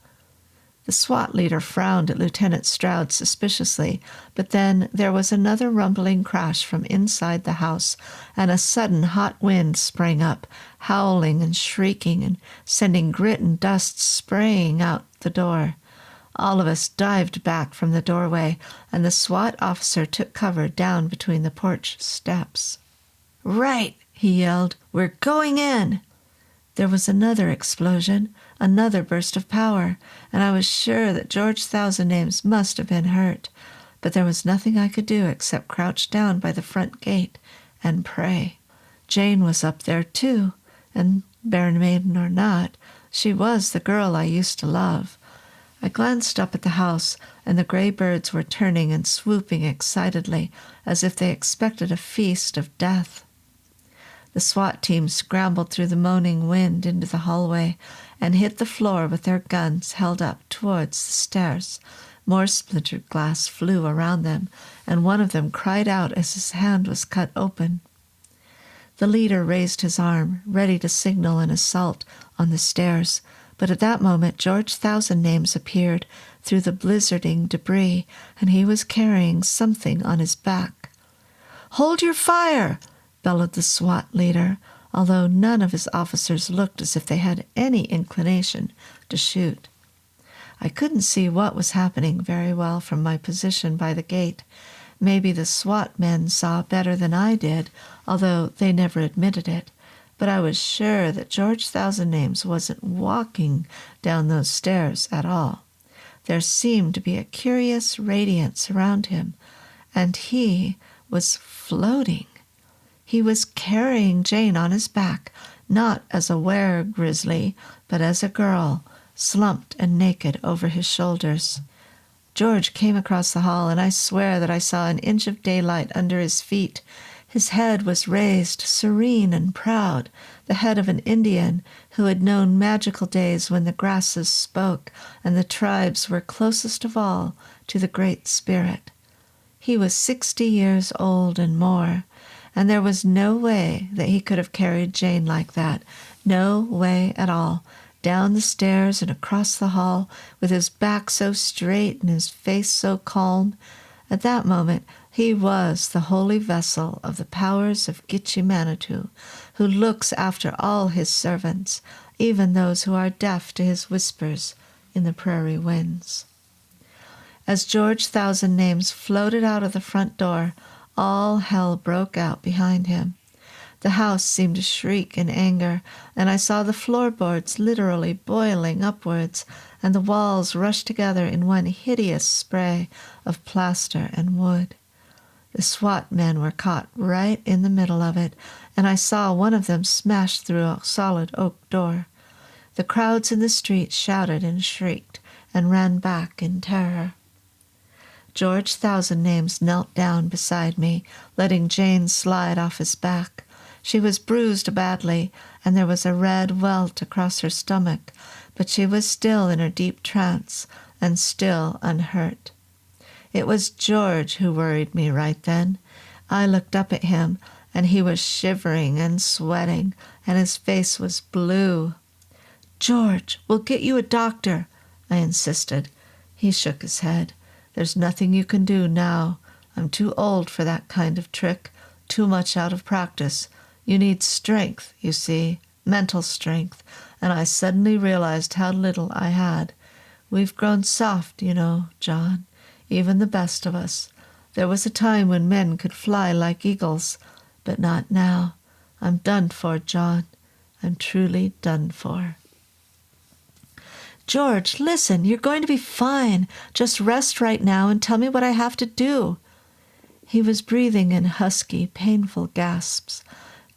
The SWAT leader frowned at Lieutenant Stroud suspiciously, but then there was another rumbling crash from inside the house, and a sudden hot wind sprang up, howling and shrieking and sending grit and dust spraying out the door. All of us dived back from the doorway, and the SWAT officer took cover down between the porch steps. "Right," he yelled. "We're going in." There was another explosion, another burst of power, and I was sure that George Thousandnames must have been hurt. But there was nothing I could do except crouch down by the front gate and pray. Jane was up there too, and Baron Maiden or not, she was the girl I used to love. I glanced up at the house, and the gray birds were turning and swooping excitedly, as if they expected a feast of death. The SWAT team scrambled through the moaning wind into the hallway and hit the floor with their guns held up towards the stairs. More splintered glass flew around them, and one of them cried out as his hand was cut open. The leader raised his arm, ready to signal an assault on the stairs, but at that moment George Thousandnames appeared through the blizzarding debris, and he was carrying something on his back. "Hold your fire!" bellowed the SWAT leader, although none of his officers looked as if they had any inclination to shoot. I couldn't see what was happening very well from my position by the gate. Maybe the SWAT men saw better than I did, although they never admitted it. But I was sure that George Thousandnames wasn't walking down those stairs at all. There seemed to be a curious radiance around him, and he was floating. He was carrying Jane on his back, not as a were-grizzly, but as a girl, slumped and naked over his shoulders. George came across the hall, and I swear that I saw an inch of daylight under his feet. His head was raised, serene and proud, the head of an Indian who had known magical days when the grasses spoke and the tribes were closest of all to the Great Spirit. He was 60 years old and more, and there was no way that he could have carried Jane like that, no way at all, down the stairs and across the hall, with his back so straight and his face so calm. At that moment, he was the holy vessel of the powers of Gitche Manitou, who looks after all his servants, even those who are deaf to his whispers in the prairie winds. As George Thousandnames floated out of the front door, all hell broke out behind him. The house seemed to shriek in anger, and I saw the floorboards literally boiling upwards, and the walls rush together in one hideous spray of plaster and wood. The SWAT men were caught right in the middle of it, and I saw one of them smash through a solid oak door. The crowds in the street shouted and shrieked and ran back in terror. George Thousandnames knelt down beside me, letting Jane slide off his back. She was bruised badly, and there was a red welt across her stomach, but she was still in her deep trance and still unhurt. It was George who worried me right then. I looked up at him, and he was shivering and sweating, and his face was blue. "George, we'll get you a doctor," I insisted. He shook his head. There's nothing you can do now. I'm too old for that kind of trick, too much out of practice. You need strength, you see, mental strength, and I suddenly realized how little I had. We've grown soft, you know, John, even the best of us. There was a time when men could fly like eagles, but not now. I'm done for, John. I'm truly done for. George, listen, you're going to be fine. Just rest right now and tell me what I have to do. He was breathing in husky, painful gasps.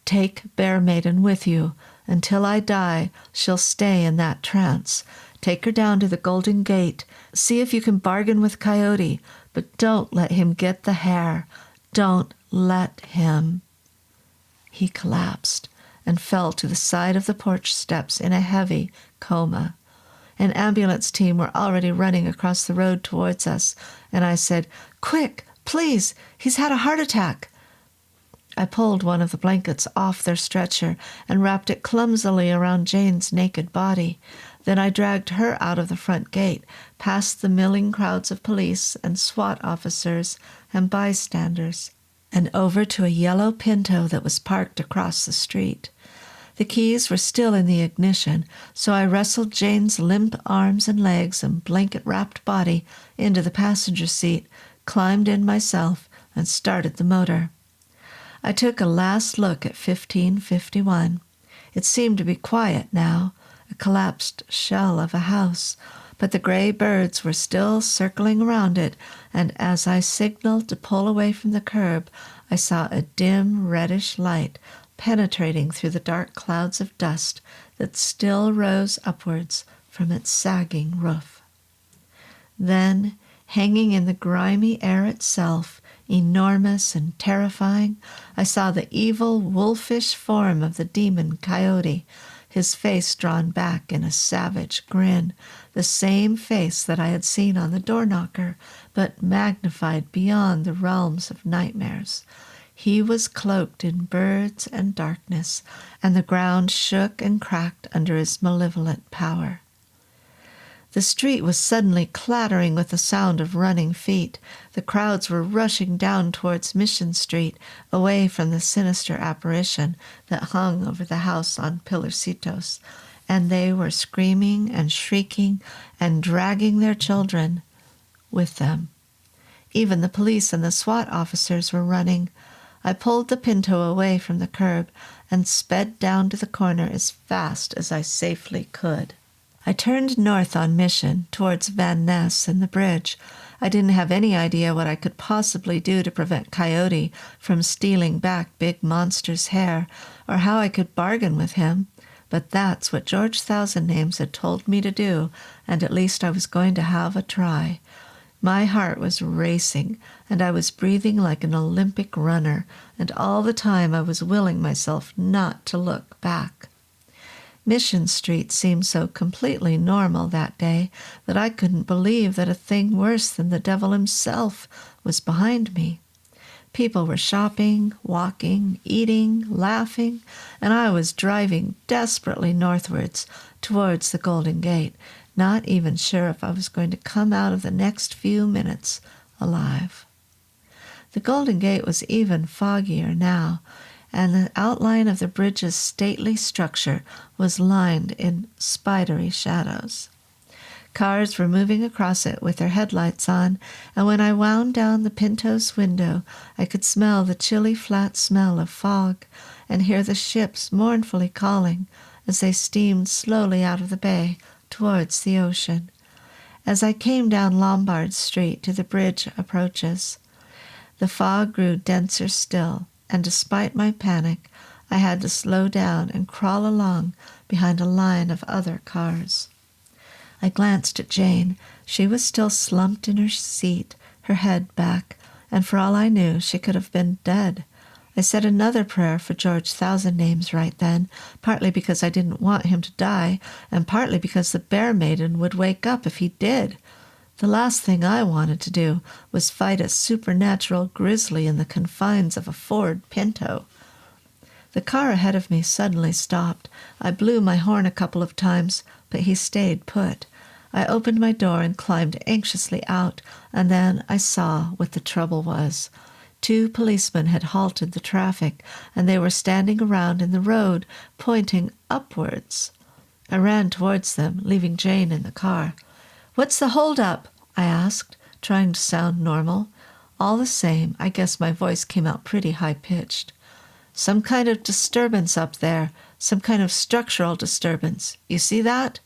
Take Bear Maiden with you. Until I die, she'll stay in that trance. Take her down to the Golden Gate. See if you can bargain with Coyote, but don't let him get the hair. Don't let him. He collapsed and fell to the side of the porch steps in a heavy coma. An ambulance team were already running across the road towards us, and I said, "Quick, please, he's had a heart attack." I pulled one of the blankets off their stretcher and wrapped it clumsily around Jane's naked body. Then I dragged her out of the front gate, past the milling crowds of police and SWAT officers and bystanders, and over to a yellow Pinto that was parked across the street. The keys were still in the ignition, so I wrestled Jane's limp arms and legs and blanket-wrapped body into the passenger seat, climbed in myself, and started the motor. I took a last look at 1551. It seemed to be quiet now, a collapsed shell of a house, but the gray birds were still circling around it, and as I signaled to pull away from the curb, I saw a dim reddish light penetrating through the dark clouds of dust that still rose upwards from its sagging roof. Then, hanging in the grimy air itself, enormous and terrifying, I saw the evil, wolfish form of the demon Coyote, his face drawn back in a savage grin, the same face that I had seen on the door knocker, but magnified beyond the realms of nightmares. He was cloaked in birds and darkness, and the ground shook and cracked under his malevolent power. The street was suddenly clattering with the sound of running feet. The crowds were rushing down towards Mission Street, away from the sinister apparition that hung over the house on Pilarcitos, and they were screaming and shrieking and dragging their children with them. Even the police and the SWAT officers were running. I pulled the Pinto away from the curb and sped down to the corner as fast as I safely could. I turned north on Mission, towards Van Ness and the bridge. I didn't have any idea what I could possibly do to prevent Coyote from stealing back Big Monster's hair, or how I could bargain with him, but that's what George Thousand-Names had told me to do, and at least I was going to have a try. My heart was racing, and I was breathing like an Olympic runner, and all the time I was willing myself not to look back. Mission Street seemed so completely normal that day that I couldn't believe that a thing worse than the devil himself was behind me. People were shopping, walking, eating, laughing, and I was driving desperately northwards towards the Golden Gate, not even sure if I was going to come out of the next few minutes alive. The Golden Gate was even foggier now, and the outline of the bridge's stately structure was lined in spidery shadows. Cars were moving across it with their headlights on, and when I wound down the Pinto's window, I could smell the chilly flat smell of fog and hear the ships mournfully calling as they steamed slowly out of the bay towards the ocean. As I came down Lombard Street to the bridge approaches, the fog grew denser still, and despite my panic, I had to slow down and crawl along behind a line of other cars. I glanced at Jane. She was still slumped in her seat, her head back, and for all I knew, she could have been dead. I said another prayer for George Thousand-Names right then, partly because I didn't want him to die, and partly because the Bear Maiden would wake up if he did. The last thing I wanted to do was fight a supernatural grizzly in the confines of a Ford Pinto. The car ahead of me suddenly stopped. I blew my horn a couple of times, but he stayed put. I opened my door and climbed anxiously out, and then I saw what the trouble was. 2 policemen had halted the traffic, and they were standing around in the road, pointing upwards. I ran towards them, leaving Jane in the car. "What's the hold-up?" I asked, trying to sound normal. All the same, I guess my voice came out pretty high-pitched. "Some kind of disturbance up there, some kind of structural disturbance. You see that?"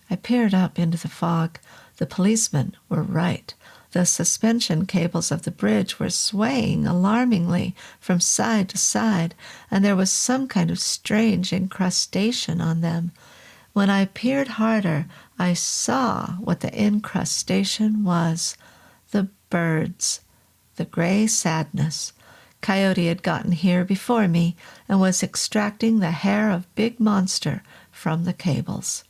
I peered up into the fog. The policemen were right. The suspension cables of the bridge were swaying alarmingly from side to side, and there was some kind of strange incrustation on them. When I peered harder, I saw what the incrustation was. The birds. The gray sadness. Coyote had gotten here before me and was extracting the hair of Big Monster from the cables.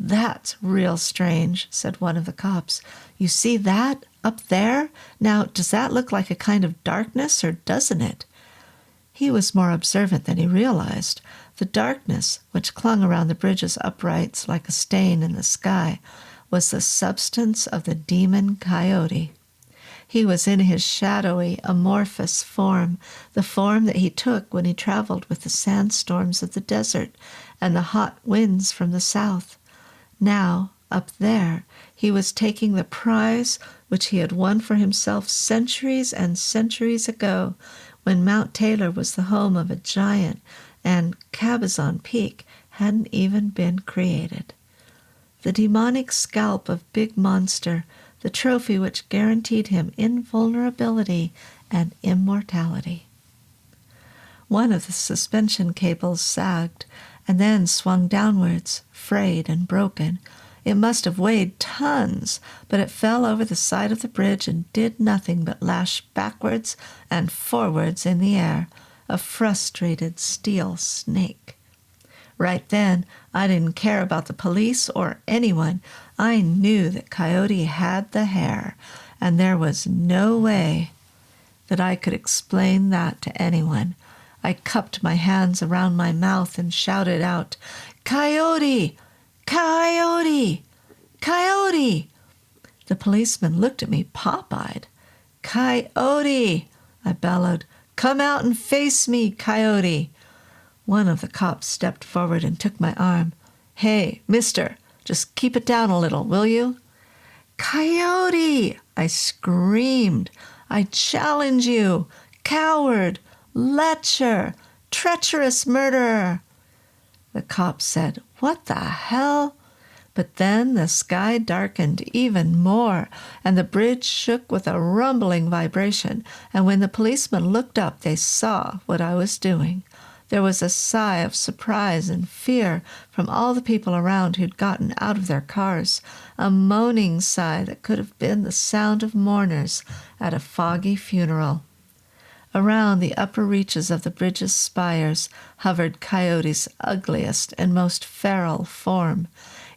"That's real strange," said one of the cops. "You see that up there? Now, does that look like a kind of darkness, or doesn't it?" He was more observant than he realized. The darkness, which clung around the bridge's uprights like a stain in the sky, was the substance of the demon Coyote. He was in his shadowy, amorphous form, the form that he took when he traveled with the sandstorms of the desert and the hot winds from the south. Now, up there, he was taking the prize which he had won for himself centuries and centuries ago, when Mount Taylor was the home of a giant and Cabazon Peak hadn't even been created. The demonic scalp of Big Monster, the trophy which guaranteed him invulnerability and immortality. One of the suspension cables sagged and then swung downwards, frayed and broken. It must have weighed tons, but it fell over the side of the bridge and did nothing but lash backwards and forwards in the air, a frustrated steel snake. Right then, I didn't care about the police or anyone. I knew that Coyote had the hair, and there was no way that I could explain that to anyone. I cupped my hands around my mouth and shouted out, "Coyote! Coyote! Coyote!" The policeman looked at me pop-eyed. "Coyote!" I bellowed. "Come out and face me, Coyote!" One of the cops stepped forward and took my arm. "Hey, mister, just keep it down a little, will you?" "Coyote!" I screamed. "I challenge you! Coward! Lecher! Treacherous murderer!" The cop said, "What the hell?" But then the sky darkened even more, and the bridge shook with a rumbling vibration, and when the policemen looked up, they saw what I was doing. There was a sigh of surprise and fear from all the people around who'd gotten out of their cars, a moaning sigh that could have been the sound of mourners at a foggy funeral. Around the upper reaches of the bridge's spires hovered Coyote's ugliest and most feral form.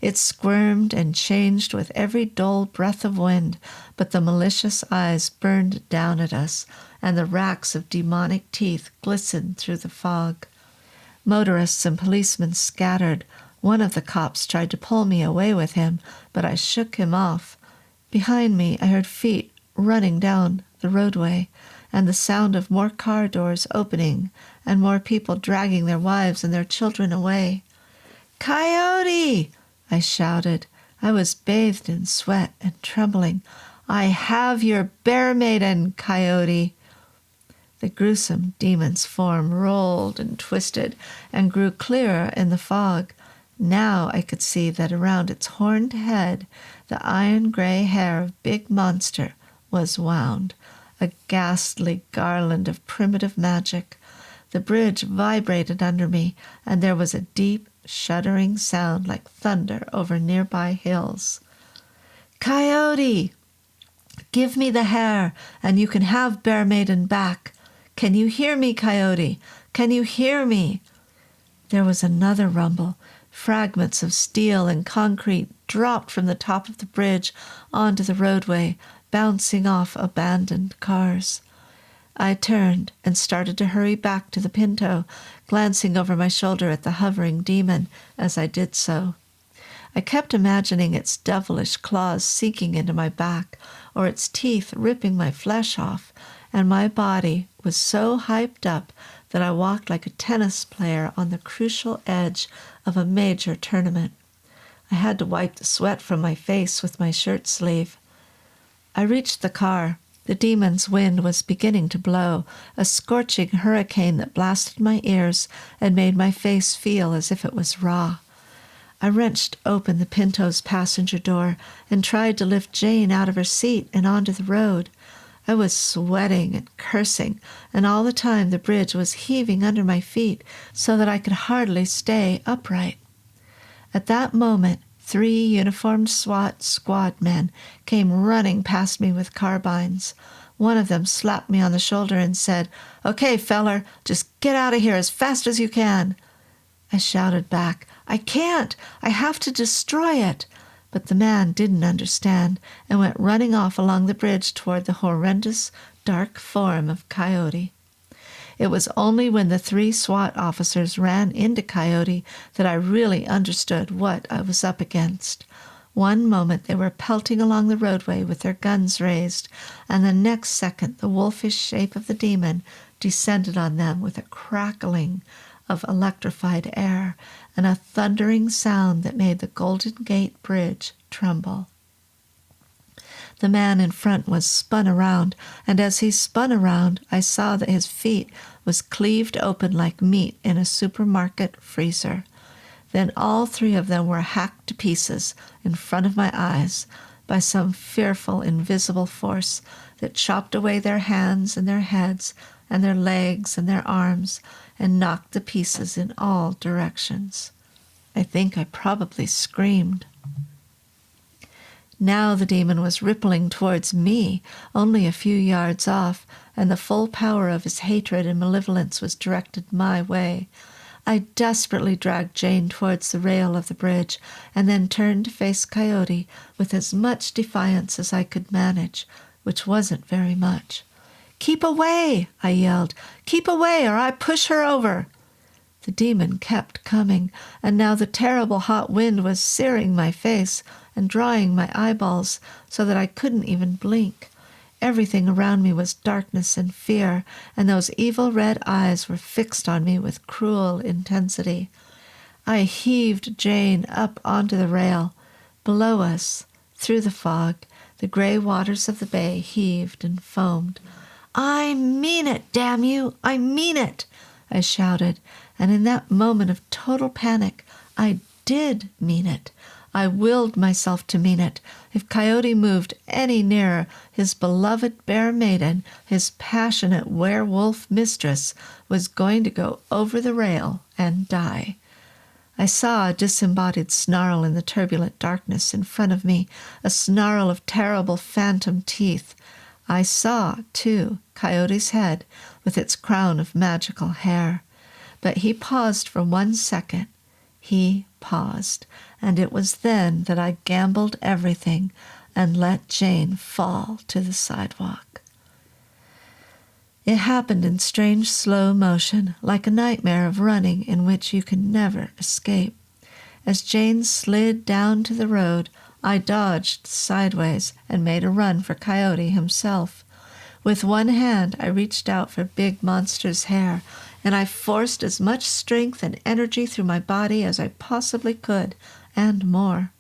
It squirmed and changed with every dull breath of wind, but the malicious eyes burned down at us, and the racks of demonic teeth glistened through the fog. Motorists and policemen scattered. One of the cops tried to pull me away with him, but I shook him off. Behind me, I heard feet running down the roadway, and the sound of more car doors opening and more people dragging their wives and their children away. "Coyote!" I shouted. I was bathed in sweat and trembling. "I have your bear maiden, Coyote!" The gruesome demon's form rolled and twisted and grew clearer in the fog. Now I could see that around its horned head the iron-gray hair of Big Monster was wound, a ghastly garland of primitive magic. The bridge vibrated under me, and there was a deep, shuddering sound like thunder over nearby hills. "Coyote! Give me the hair, and you can have Bear Maiden back. Can you hear me, Coyote? Can you hear me?" There was another rumble. Fragments of steel and concrete dropped from the top of the bridge onto the roadway, bouncing off abandoned cars. I turned and started to hurry back to the Pinto, glancing over my shoulder at the hovering demon as I did so. I kept imagining its devilish claws sinking into my back, or its teeth ripping my flesh off, and my body was so hyped up that I walked like a tennis player on the crucial edge of a major tournament. I had to wipe the sweat from my face with my shirt sleeve. I reached the car. The demon's wind was beginning to blow, a scorching hurricane that blasted my ears and made my face feel as if it was raw. I wrenched open the Pinto's passenger door and tried to lift Jane out of her seat and onto the road. I was sweating and cursing, and all the time the bridge was heaving under my feet so that I could hardly stay upright. At that moment, 3 uniformed SWAT squad men came running past me with carbines. One of them slapped me on the shoulder and said, "Okay, feller, just get out of here as fast as you can." I shouted back, "I can't! I have to destroy it!" But the man didn't understand and went running off along the bridge toward the horrendous, dark form of Coyote. It was only when the 3 SWAT officers ran into Coyote that I really understood what I was up against. One moment they were pelting along the roadway with their guns raised, and the next second the wolfish shape of the demon descended on them with a crackling of electrified air and a thundering sound that made the Golden Gate Bridge tremble. The man in front was spun around, and as he spun around, I saw that his feet was cleaved open like meat in a supermarket freezer. Then all 3 of them were hacked to pieces in front of my eyes by some fearful invisible force that chopped away their hands and their heads and their legs and their arms and knocked the pieces in all directions. I think I probably screamed. Now the demon was rippling towards me, only a few yards off, and the full power of his hatred and malevolence was directed my way. I desperately dragged Jane towards the rail of the bridge, and then turned to face Coyote with as much defiance as I could manage, which wasn't very much. "Keep away!" I yelled. "Keep away, or I push her over!" The demon kept coming, and now the terrible hot wind was searing my face and drying my eyeballs so that I couldn't even blink. Everything around me was darkness and fear, and those evil red eyes were fixed on me with cruel intensity. I heaved Jane up onto the rail. Below us, through the fog, the gray waters of the bay heaved and foamed. "I mean it, damn you! I mean it!" I shouted, and in that moment of total panic, I did mean it. I willed myself to mean it. If Coyote moved any nearer, his beloved bear maiden, his passionate werewolf mistress, was going to go over the rail and die. I saw a disembodied snarl in the turbulent darkness in front of me, a snarl of terrible phantom teeth. I saw, too, Coyote's head with its crown of magical hair. But he paused for 1 second. He paused, and it was then that I gambled everything and let Jane fall to the sidewalk. It happened in strange slow motion, like a nightmare of running in which you can never escape. As Jane slid down to the road, I dodged sideways and made a run for Coyote himself. With one hand, I reached out for Big Monster's hair, and I forced as much strength and energy through my body as I possibly could, and more.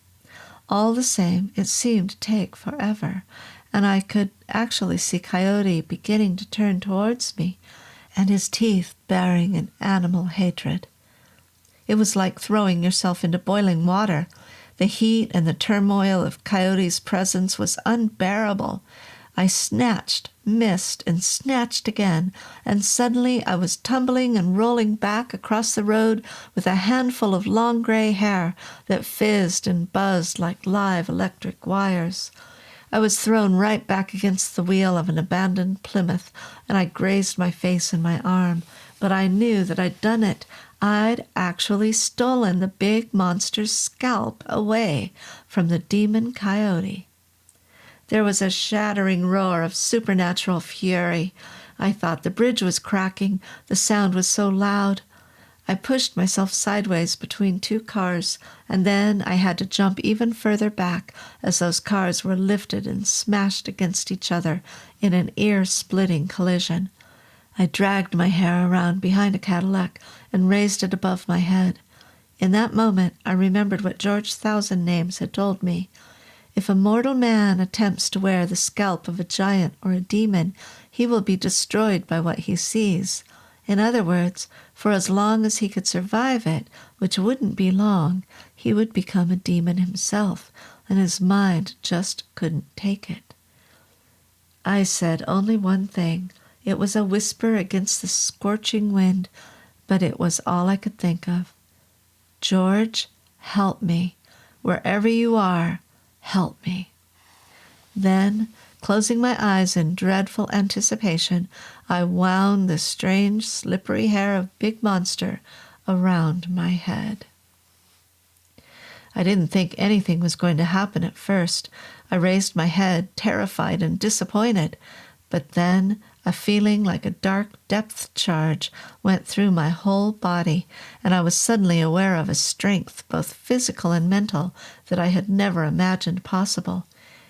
All the same, it seemed to take forever, and I could actually see Coyote beginning to turn towards me, and his teeth baring in animal hatred. It was like throwing yourself into boiling water. The heat and the turmoil of Coyote's presence was unbearable. I snatched, missed, and snatched again, and suddenly I was tumbling and rolling back across the road with a handful of long gray hair that fizzed and buzzed like live electric wires. I was thrown right back against the wheel of an abandoned Plymouth, and I grazed my face and my arm, but I knew that I'd done it. I'd actually stolen the big monster's scalp away from the demon Coyote. There was a shattering roar of supernatural fury. I thought the bridge was cracking. The sound was so loud. I pushed myself sideways between two cars, and then I had to jump even further back as those cars were lifted and smashed against each other in an ear-splitting collision. I dragged my hair around behind a Cadillac and raised it above my head. In that moment, I remembered what George Thousand-Names had told me. If a mortal man attempts to wear the scalp of a giant or a demon, he will be destroyed by what he sees. In other words, for as long as he could survive it, which wouldn't be long, he would become a demon himself, and his mind just couldn't take it. I said only one thing. It was a whisper against the scorching wind, but it was all I could think of. George, help me. Wherever you are, help me. Then, closing my eyes in dreadful anticipation, I wound the strange, slippery hair of Big Monster around my head. I didn't think anything was going to happen at first. I raised my head, terrified and disappointed. But then a feeling like a dark depth charge went through my whole body, and I was suddenly aware of a strength, both physical and mental, that I had never imagined possible.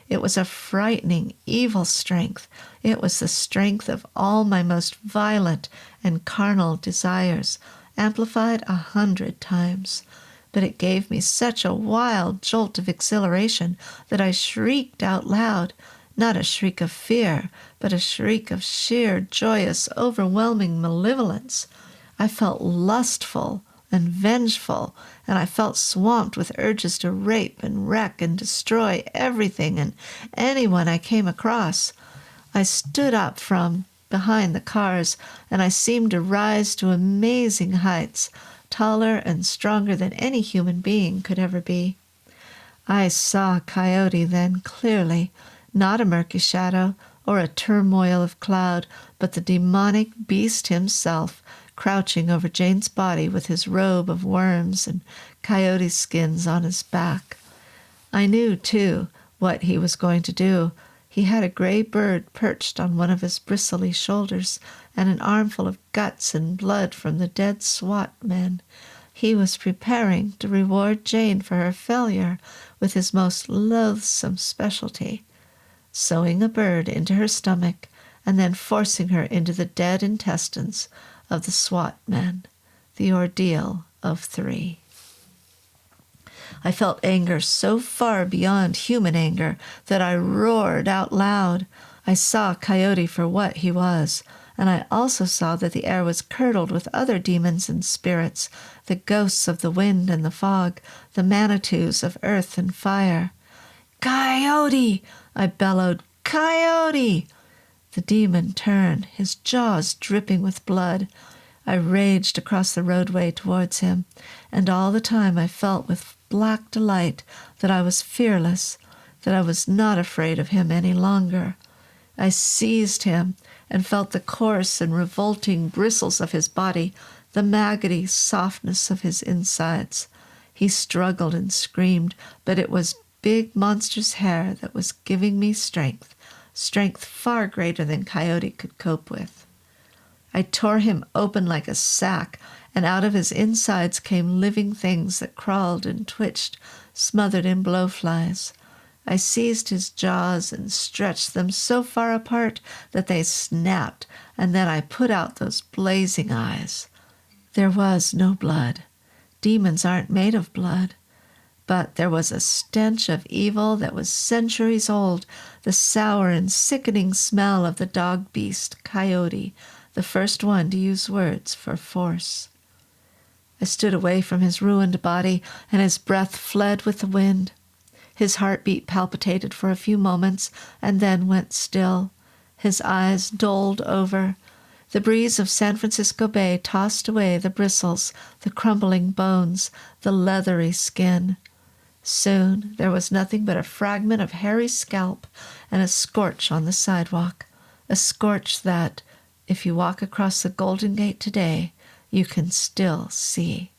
It was a frightening, evil strength. It was the strength of all my most violent and carnal desires, amplified 100 times. But it gave me such a wild jolt of exhilaration that I shrieked out loud, not a shriek of fear, but a shriek of sheer, joyous, overwhelming malevolence. I felt lustful and vengeful, and I felt swamped with urges to rape and wreck and destroy everything and anyone I came across. I stood up from behind the cars, and I seemed to rise to amazing heights, taller and stronger than any human being could ever be. I saw Coyote then clearly, not a murky shadow or a turmoil of cloud, but the demonic beast himself, crouching over Jane's body with his robe of worms and coyote skins on his back. I knew, too, what he was going to do. He had a gray bird perched on one of his bristly shoulders and an armful of guts and blood from the dead SWAT men. He was preparing to reward Jane for her failure with his most loathsome specialty, sewing a bird into her stomach and then forcing her into the dead intestines of the SWAT men, the ordeal of 3. I felt anger so far beyond human anger that I roared out loud. I saw Coyote for what he was, and I also saw that the air was curdled with other demons and spirits, the ghosts of the wind and the fog, the manitous of earth and fire. "Coyote!" I bellowed. "Coyote!" The demon turned, his jaws dripping with blood. I raged across the roadway towards him, and all the time I felt with black delight that I was fearless, that I was not afraid of him any longer. I seized him and felt the coarse and revolting bristles of his body, the maggoty softness of his insides. He struggled and screamed, but it was Big Monster's hair that was giving me strength far greater than Coyote could cope with. I tore him open like a sack, and out of his insides came living things that crawled and twitched, smothered in blowflies. I seized his jaws and stretched them so far apart that they snapped, and then I put out those blazing eyes. There was no blood. Demons aren't made of blood. But there was a stench of evil that was centuries old, the sour and sickening smell of the dog-beast, Coyote, the first one to use words for force. I stood away from his ruined body, and his breath fled with the wind. His heartbeat palpitated for a few moments, and then went still. His eyes dulled over. The breeze of San Francisco Bay tossed away the bristles, the crumbling bones, the leathery skin. Soon there was nothing but a fragment of hairy scalp and a scorch on the sidewalk, a scorch that, if you walk across the Golden Gate today, you can still see.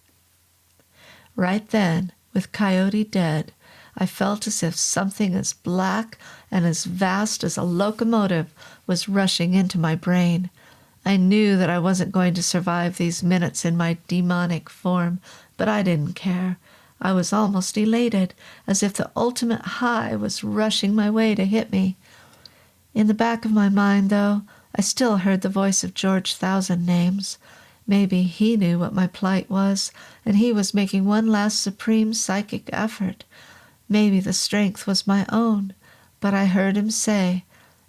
Right then, with Coyote dead, I felt as if something as black and as vast as a locomotive was rushing into my brain. I knew that I wasn't going to survive these minutes in my demonic form, but I didn't care. I was almost elated, as if the ultimate high was rushing my way to hit me. In the back of my mind, though, I still heard the voice of George Thousand Names. Maybe he knew what my plight was, and he was making one last supreme psychic effort. Maybe the strength was my own, but I heard him say,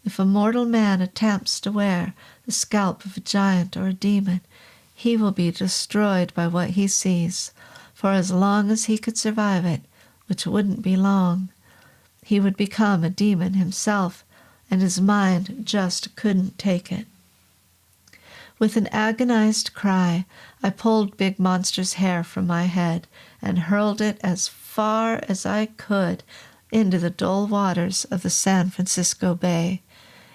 if a mortal man attempts to wear the scalp of a giant or a demon, he will be destroyed by what he sees, for as long as he could survive it, which wouldn't be long. He would become a demon himself, and his mind just couldn't take it. With an agonized cry, I pulled Big Monster's hair from my head and hurled it as far as I could into the dull waters of the San Francisco Bay.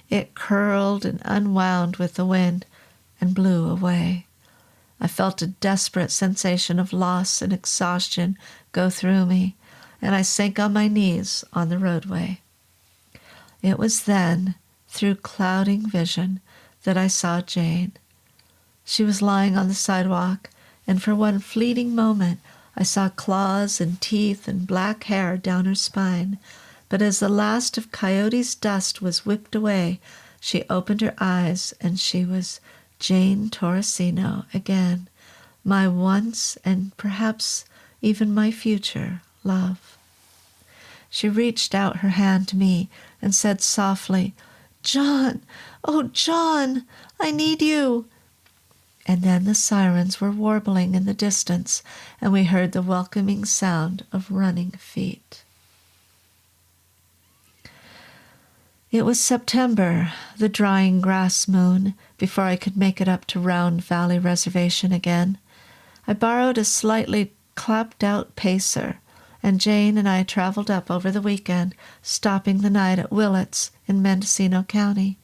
It curled and unwound with the wind and blew away. I felt a desperate sensation of loss and exhaustion go through me, and I sank on my knees on the roadway. It was then, through clouding vision, that I saw Jane. She was lying on the sidewalk, and for one fleeting moment I saw claws and teeth and black hair down her spine. But as the last of Coyote's dust was whipped away, she opened her eyes, and she was Jane Torresino again, my once and perhaps even my future love. She reached out her hand to me and said softly, "John, oh John, I need you." And then the sirens were warbling in the distance, and we heard the welcoming sound of running feet. It was September, the drying grass moon, before I could make it up to Round Valley Reservation again. I borrowed a slightly clapped-out pacer, and Jane and I traveled up over the weekend, stopping the night at Willets in Mendocino County.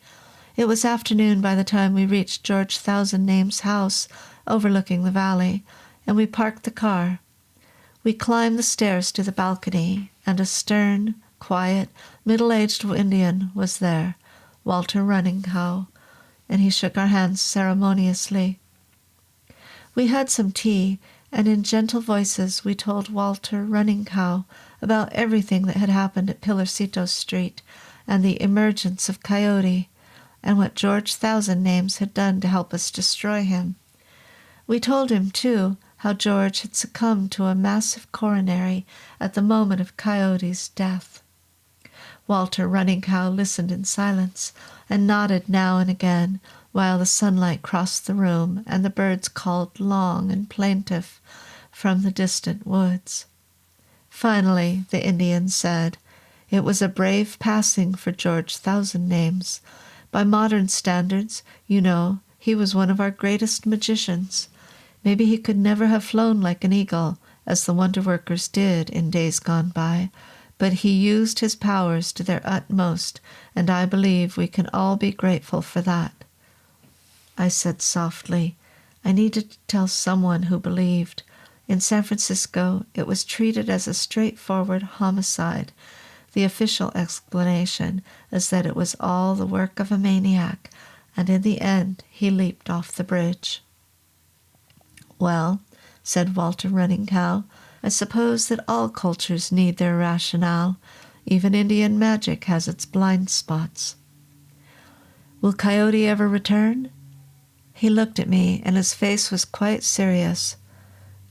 It was afternoon by the time we reached George Thousand Names' house overlooking the valley, and we parked the car. We climbed the stairs to the balcony, and a stern, quiet, middle-aged Indian was there, Walter Runninghoe, and he shook our hands ceremoniously. We had some tea, and in gentle voices we told Walter Runninghoe about everything that had happened at Pilarcito Street, and the emergence of Coyote, and what George Thousand Names had done to help us destroy him. We told him, too, how George had succumbed to a massive coronary at the moment of Coyote's death. Walter Runninghoe listened in silence and nodded now and again while the sunlight crossed the room and the birds called long and plaintive from the distant woods. Finally, the Indian said, "It was a brave passing for George Thousand Names. By modern standards, you know, he was one of our greatest magicians. Maybe he could never have flown like an eagle, as the wonder workers did in days gone by, but he used his powers to their utmost, and I believe we can all be grateful for that." I said softly, I needed to tell someone who believed. In San Francisco, it was treated as a straightforward homicide. The official explanation is that it was all the work of a maniac, and in the end he leaped off the bridge. "Well," said Walter Runninghoe, "I suppose that all cultures need their rationale. Even Indian magic has its blind spots." "Will Coyote ever return?" He looked at me, and his face was quite serious.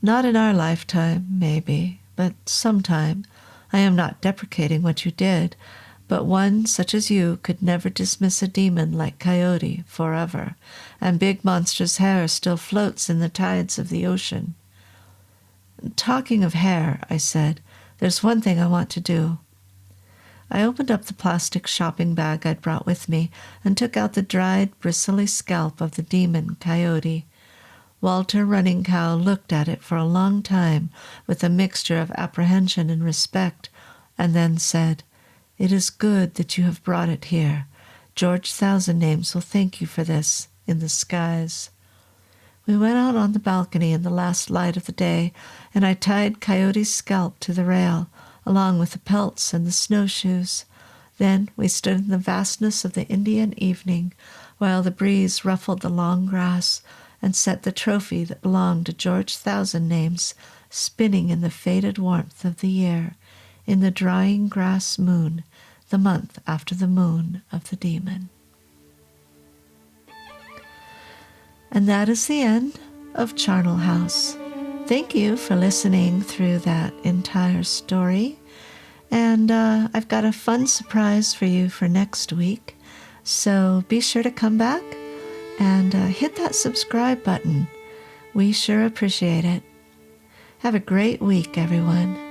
"Not in our lifetime, maybe, but sometime. I am not deprecating what you did, but one such as you could never dismiss a demon like Coyote forever, and Big Monster's hair still floats in the tides of the ocean." "Talking of hair," I said, "there's one thing I want to do." I opened up the plastic shopping bag I'd brought with me and took out the dried, bristly scalp of the demon Coyote. Walter Runninghoe looked at it for a long time with a mixture of apprehension and respect, and then said, "It is good that you have brought it here. George Thousand Names will thank you for this in the skies." We went out on the balcony in the last light of the day, and I tied Coyote's scalp to the rail, along with the pelts and the snowshoes. Then we stood in the vastness of the Indian evening, while the breeze ruffled the long grass and set the trophy that belonged to George Thousand Names spinning in the faded warmth of the year, in the drying grass moon, the month after the moon of the demon. And that is the end of Charnel House. Thank you for listening through that entire story. And I've got a fun surprise for you for next week. So be sure to come back and hit that subscribe button. We sure appreciate it. Have a great week, everyone.